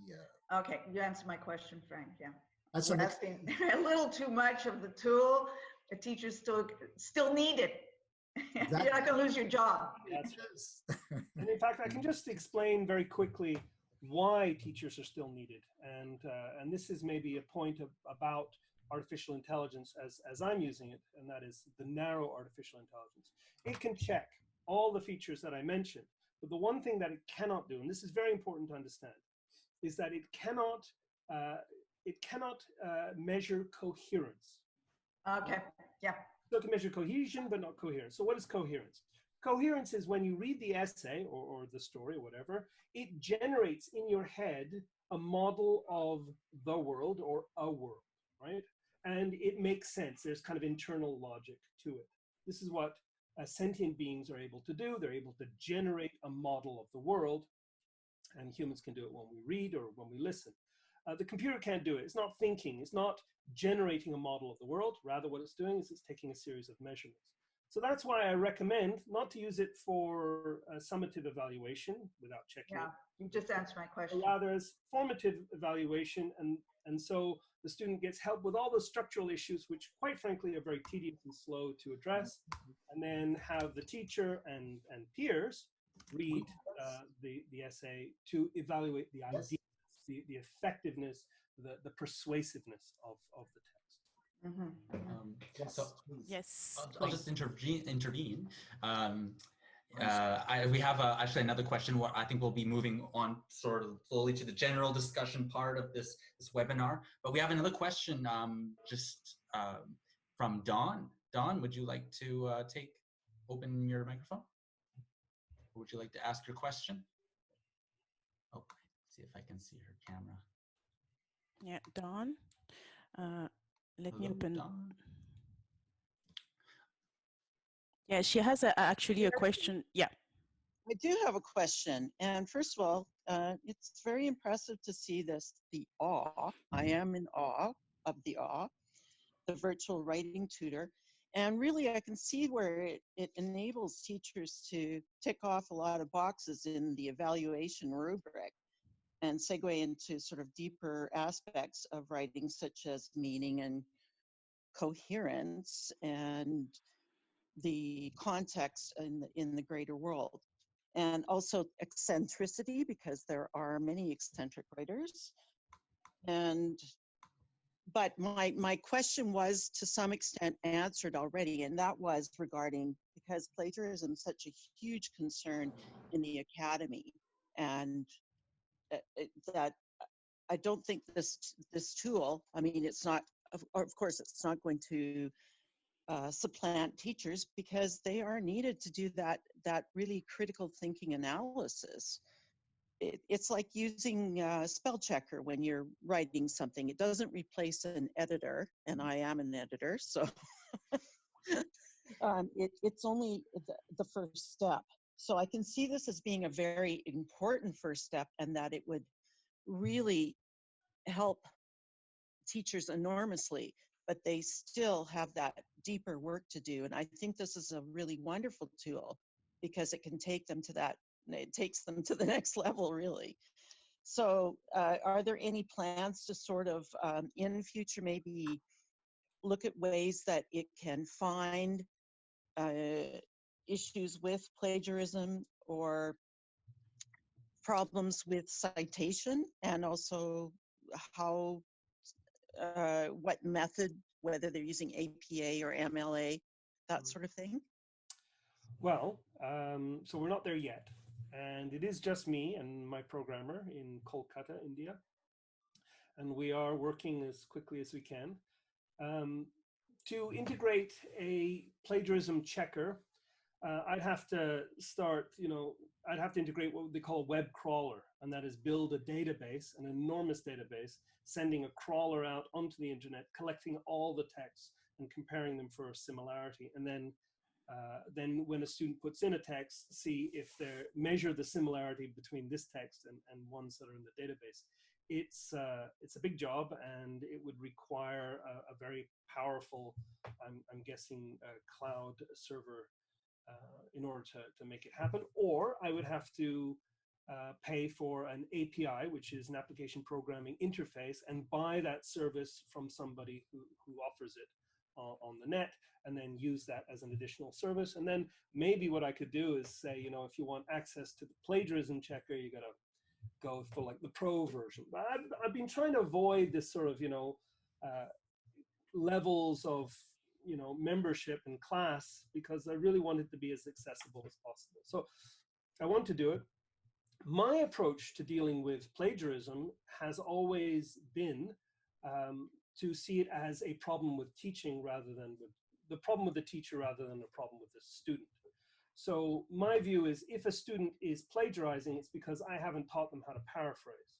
Okay, you answered my question, Frank. Yeah, that's asking a little too much of the tool. The teachers still need it. Exactly. You're not going to lose your job. And in fact, I can just explain very quickly why teachers are still needed, and this is maybe a point about artificial intelligence as I'm using it, and that is the narrow artificial intelligence. It can check all the features that I mentioned, but the one thing that it cannot do, and this is very important to understand, is that it cannot measure coherence. Okay. Yeah. So it can measure cohesion, but not coherence. So what is coherence? Coherence is when you read the essay or the story or whatever, it generates in your head a model of the world or a world, right? And it makes sense. There's kind of internal logic to it. This is what sentient beings are able to do. They're able to generate a model of the world, and humans can do it when we read or when we listen. The computer can't do it. It's not thinking. It's not generating a model of the world. Rather, what it's doing is it's taking a series of measurements. So that's why I recommend not to use it for summative evaluation without checking. Yeah, you just answered my question. Rather as formative evaluation, and so the student gets help with all the structural issues, which quite frankly are very tedious and slow to address, and then have the teacher and peers read the essay to evaluate the ideas, the effectiveness, the persuasiveness of the text. I'll just intervene. We have actually another question where I think we'll be moving on sort of slowly to the general discussion part of this webinar. But we have another question from Dawn. Dawn, would you like to open your microphone? Or would you like to ask your question? Okay, see if I can see her camera. Yeah, Dawn. Let me open. Dawn. Yeah, she has actually a question. Yeah. I do have a question. And first of all, it's very impressive to see the awe. I am in awe of the virtual writing tutor. And really, I can see where it enables teachers to tick off a lot of boxes in the evaluation rubric and segue into sort of deeper aspects of writing, such as meaning and coherence and the context in the greater world. And also eccentricity, because there are many eccentric writers. And but my question was to some extent answered already, and that was regarding, because plagiarism is such a huge concern in the academy, and that I don't think this tool, I mean, it's not, of course, it's not going to supplant teachers, because they are needed to do that really critical thinking analysis. It's like using spell checker when you're writing something. It doesn't replace an editor, and I am an editor, so it's only the first step. So I can see this as being a very important first step, and that it would really help teachers enormously, but they still have that deeper work to do. And I think this is a really wonderful tool, because it can take them to that, it takes them to the next level, really. So are there any plans to sort of, in future, maybe look at ways that it can find issues with plagiarism or problems with citation, and also how, what method, whether they're using APA or MLA, that sort of thing? Well, so we're not there yet. And it is just me and my programmer in Kolkata, India. And we are working as quickly as we can to integrate a plagiarism checker. I'd have to start, I'd have to integrate what they call a web crawler, and that is build a database, an enormous database, sending a crawler out onto the internet, collecting all the texts and comparing them for similarity. And then when a student puts in a text, see if they measure the similarity between this text and ones that are in the database. It's a big job, and it would require a very powerful, I'm guessing, cloud server in order to make it happen. Or I would have to pay for an API, which is an application programming interface, and buy that service from somebody who offers it on the net, and then use that as an additional service. And then maybe what I could do is say, if you want access to the plagiarism checker, you got to go for like the pro version. But I've been trying to avoid this sort of, levels of, membership in class, because I really want it to be as accessible as possible. So I want to do it. My approach to dealing with plagiarism has always been to see it as a problem with teaching rather than with the problem with the teacher rather than a problem with the student. So my view is, if a student is plagiarizing, it's because I haven't taught them how to paraphrase.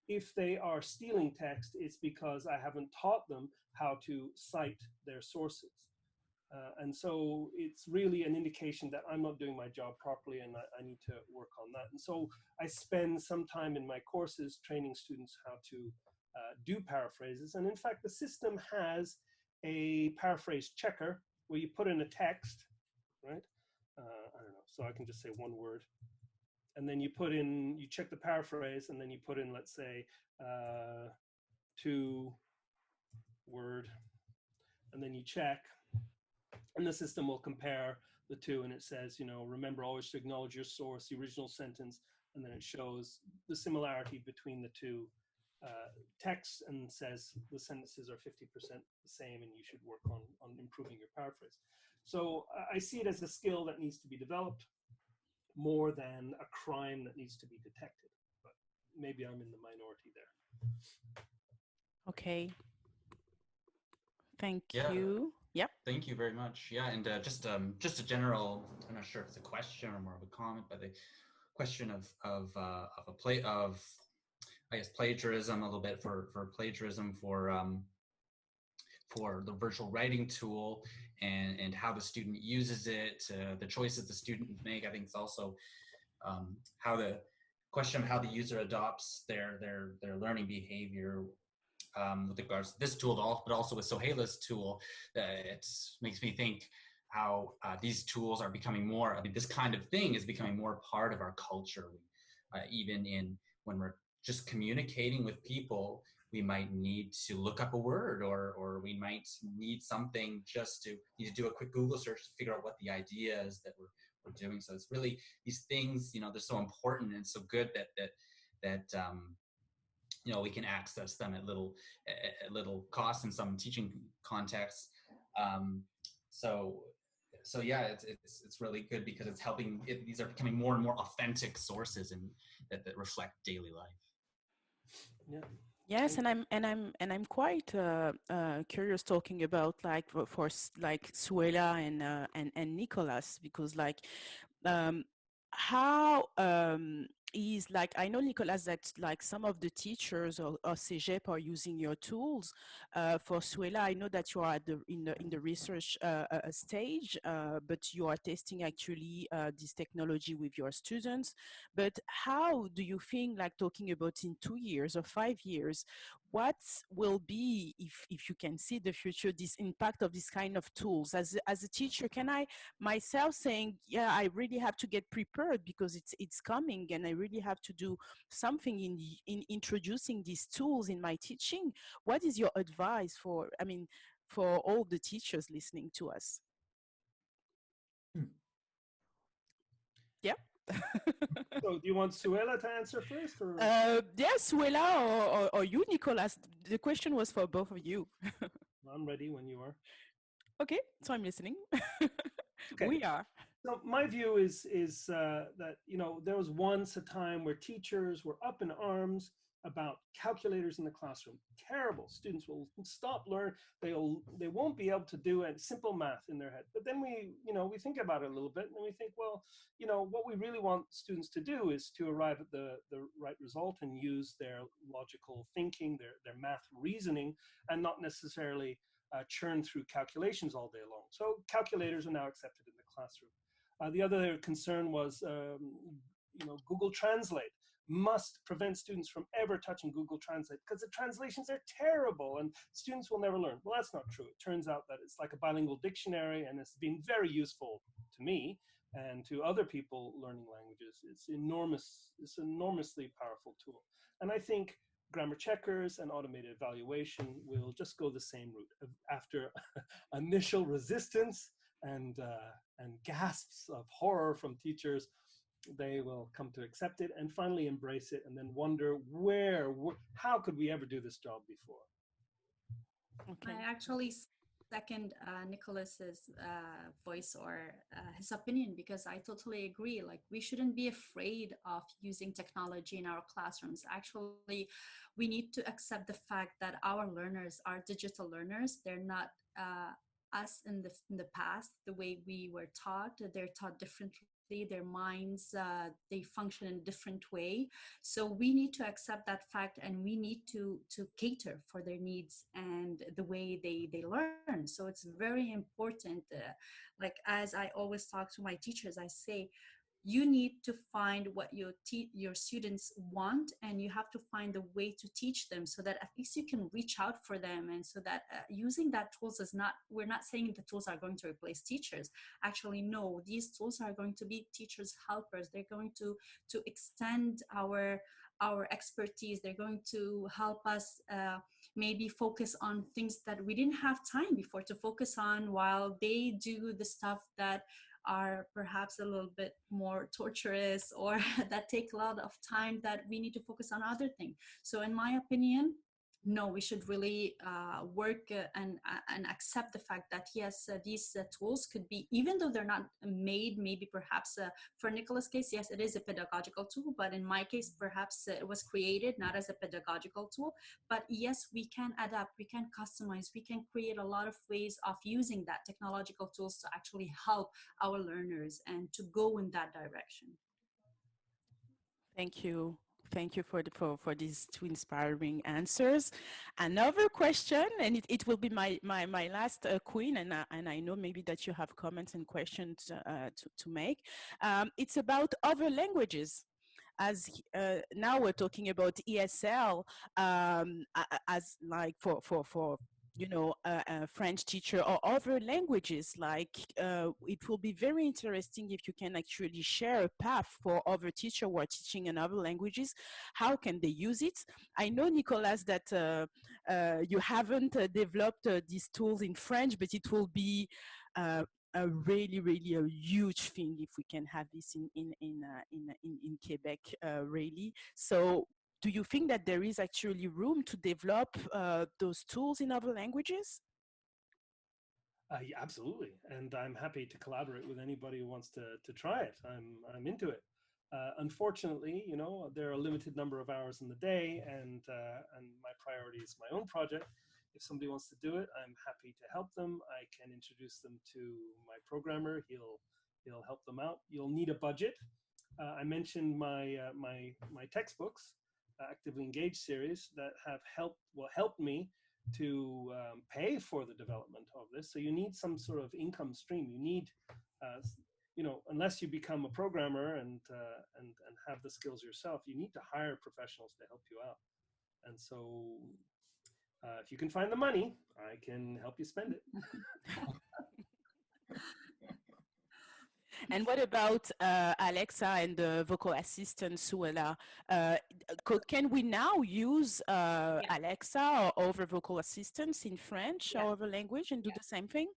If they are stealing text, it's because I haven't taught them how to cite their sources. And so it's really an indication that I'm not doing my job properly, and I need to work on that. And so I spend some time in my courses training students how to do paraphrases. And in fact, the system has a paraphrase checker where you put in a text, right? I don't know, so I can just say one word. And then you check the paraphrase, and then you put in, let's say, 2 word, and then you check, and the system will compare the two, and it says, remember always to acknowledge your source, the original sentence, and then it shows the similarity between the two texts, and says the sentences are 50% the same, and you should work on improving your paraphrase. So I see it as a skill that needs to be developed more than a crime that needs to be detected. But maybe I'm in the minority there. Okay. Thank you. Yep. Thank you very much. Yeah, and just a general, I'm not sure if it's a question or more of a comment, but the question of I guess plagiarism, a little bit for plagiarism for the virtual writing tool, and how the student uses it, the choices the student make. I think it's also how the question of how the user adopts their learning behavior with regards to this tool, but also with Souheila's tool. It makes me think how these tools are becoming more, this kind of thing is becoming more part of our culture. Even when we're just communicating with people, we might need to look up a word, or we might need something just to do a quick Google search to figure out what the idea is that we're doing. So it's really these things, they're so important and so good that we can access them at little cost in some teaching contexts. So yeah, it's really good because it's helping. These are becoming more and more authentic sources and that reflect daily life. Yeah. Yes, and I'm quite curious talking about like for like Souheila and Nicolas, because like how is like, I know, Nicolas, that like some of the teachers or CEGEP are using your tools. For Souheila, I know that you are at in the research stage, but you are testing actually this technology with your students. But how do you think, like talking about in 2 years or 5 years, what will be, if you can see the future, this impact of this kind of tools? As a teacher, can I myself saying, yeah, I really have to get prepared because it's coming, and I really have to do something in introducing these tools in my teaching? What is your advice for, I mean, for all the teachers listening to us? Yeah. So do you want Souheila to answer first, or? Yes, Souheila or you, Nicolas. The question was for both of you. I'm ready when you are. Okay, so I'm listening. Okay. We are. So my view is that, there was once a time where teachers were up in arms about calculators in the classroom. Terrible. Students will stop learning. They won't be able to do simple math in their head. But then we think about it a little bit, and we think, well, what we really want students to do is to arrive at the right result and use their logical thinking, their math reasoning, and not necessarily churn through calculations all day long. So calculators are now accepted in the classroom. The other concern was, Google Translate must prevent students from ever touching Google Translate because the translations are terrible and students will never learn. Well, that's not true. It turns out that it's like a bilingual dictionary, and it's been very useful to me and to other people learning languages. It's enormously powerful tool. And I think grammar checkers and automated evaluation will just go the same route. After initial resistance and gasps of horror from teachers, they will come to accept it and finally embrace it, and then wonder how could we ever do this job before? Okay. I actually second Nicholas's voice or his opinion, because I totally agree. Like, we shouldn't be afraid of using technology in our classrooms. Actually, we need to accept the fact that our learners are digital learners. They're not us in the past, the way we were taught. They're taught differently. Their minds, they function in a different way. So we need to accept that fact, and we need to cater for their needs and the way they learn. So it's very important. Like, as I always talk to my teachers, I say, you need to find what your students want, and you have to find a way to teach them so that at least you can reach out for them. And so that using that tools is not, we're not saying the tools are going to replace teachers. Actually, no, these tools are going to be teachers' helpers. They're going to extend our expertise. They're going to help us maybe focus on things that we didn't have time before to focus on, while they do the stuff that are perhaps a little bit more torturous or that take a lot of time, that we need to focus on other things. So in my opinion, no, we should really work and accept the fact that yes, these tools could be, even though they're not made, maybe perhaps for Nicholas' case, yes, it is a pedagogical tool, but in my case, perhaps it was created not as a pedagogical tool. But yes, we can adapt, we can customize, we can create a lot of ways of using that technological tools to actually help our learners and to go in that direction. Thank you. Thank you for these two inspiring answers. Another question, and it will be my last, Queen, and I know maybe that you have comments and questions to make. It's about other languages. As now we're talking about ESL as like for a French teacher or other languages, like it will be very interesting if you can actually share a path for other teachers who are teaching in other languages. How can they use it? I know, Nicolas, that you haven't developed these tools in French, but it will be a really a huge thing if we can have this in Quebec, really. So do you think that there is actually room to develop those tools in other languages? Yeah, absolutely, and I'm happy to collaborate with anybody who wants to try it. I'm into it. Unfortunately, you know, there are a limited number of hours in the day, and my priority is my own project. If somebody wants to do it, I'm happy to help them. I can introduce them to my programmer. He'll help them out. You'll need a budget. I mentioned my textbooks, Actively Engaged series, that will help me to pay for the development of this. So you need some sort of income stream. You need, you know, unless you become a programmer and have the skills yourself, you need to hire professionals to help you out. And so if you can find the money, I can help you spend it. And what about Alexa and the vocal assistant, Souheila? Can we now use Alexa or other vocal assistants in French or other language and do the same thing?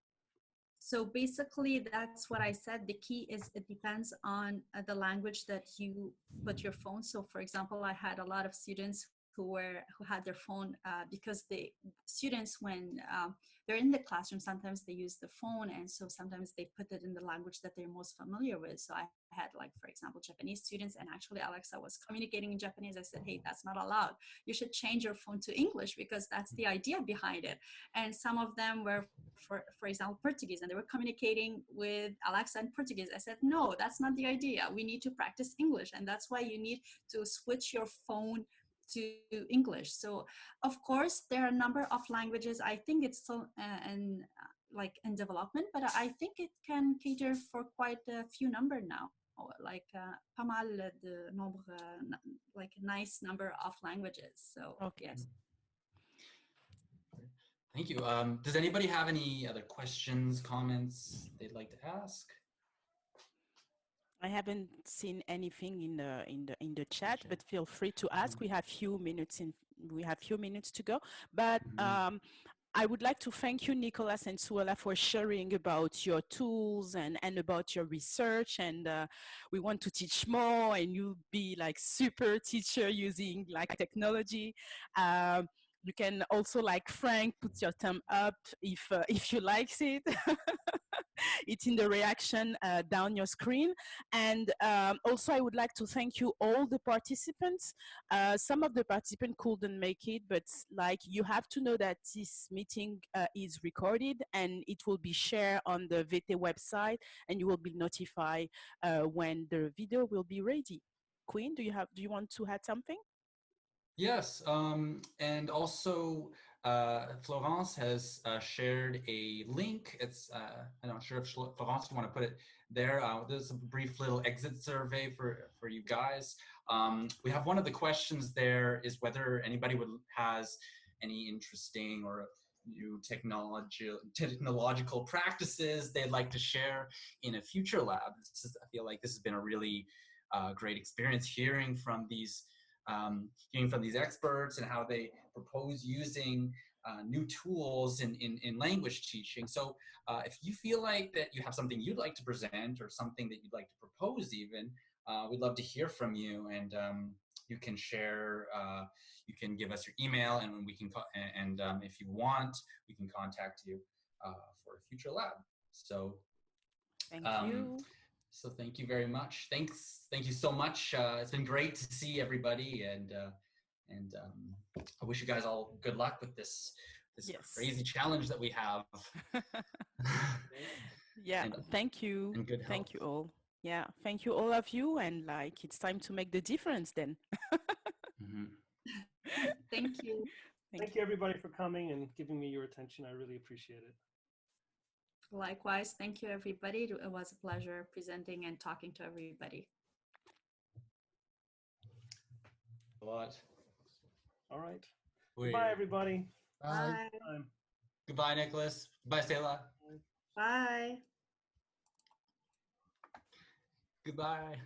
So basically, that's what I said. The key is it depends on the language that you put your phone. So for example, I had a lot of students who had their phone because students, when they're in the classroom, sometimes they use the phone, and so sometimes they put it in the language that they're most familiar with. So I had, like, for example, Japanese students, and actually Alexa was communicating in Japanese. I said, hey, that's not allowed. You should change your phone to English, because that's the idea behind it. And some of them were, for example, Portuguese, and they were communicating with Alexa in Portuguese. I said, no, that's not the idea. We need to practice English, and that's why you need to switch your phone to English. So of course there are a number of languages. I think it's still in development, but I think it can cater for quite a few number now, like pas mal de nombre, like a nice number of languages. So okay. Yes. Thank you. Does anybody have any other questions, comments they'd like to ask? I haven't seen anything in the chat, but feel free to ask. We have few minutes to go. But I would like to thank you, Nicolas and Souheila, for sharing about your tools and about your research. And we want to teach more, and you be like super teacher using like technology. You can also, like Frank, put your thumb up if you likes it. It's in the reaction down your screen. And also I would like to thank you all the participants. Some of the participants couldn't make it, but like you have to know that this meeting is recorded and it will be shared on the VT website, and you will be notified when the video will be ready. Queen, do you want to add something? Yes, and also Florence has shared a link. It's I'm not sure if Florence, you want to put it there. There's a brief little exit survey for you guys. We have one of the questions there is whether anybody has any interesting or new technological practices they'd like to share in a future lab. I feel like this has been a really great experience hearing from these experts and how they propose using new tools in language teaching. So if you feel like that you have something you'd like to present or something that you'd like to propose even, we'd love to hear from you, and you can share, you can give us your email, and we can, if you want, we can contact you for a future lab. So thank you. So thank you very much. Thank you so much. It's been great to see everybody, and I wish you guys all good luck with this crazy challenge that we have. Yeah, thank you. And good health. Thank you all. Yeah, thank you all of you, and like it's time to make the difference then. Thank you. Thank you everybody for coming and giving me your attention. I really appreciate it. Likewise, thank you everybody. It was a pleasure presenting and talking to everybody. A lot. All right. Goodbye, everybody. Bye. Goodbye, Nicholas. Goodbye, Souheila. Bye. Goodbye.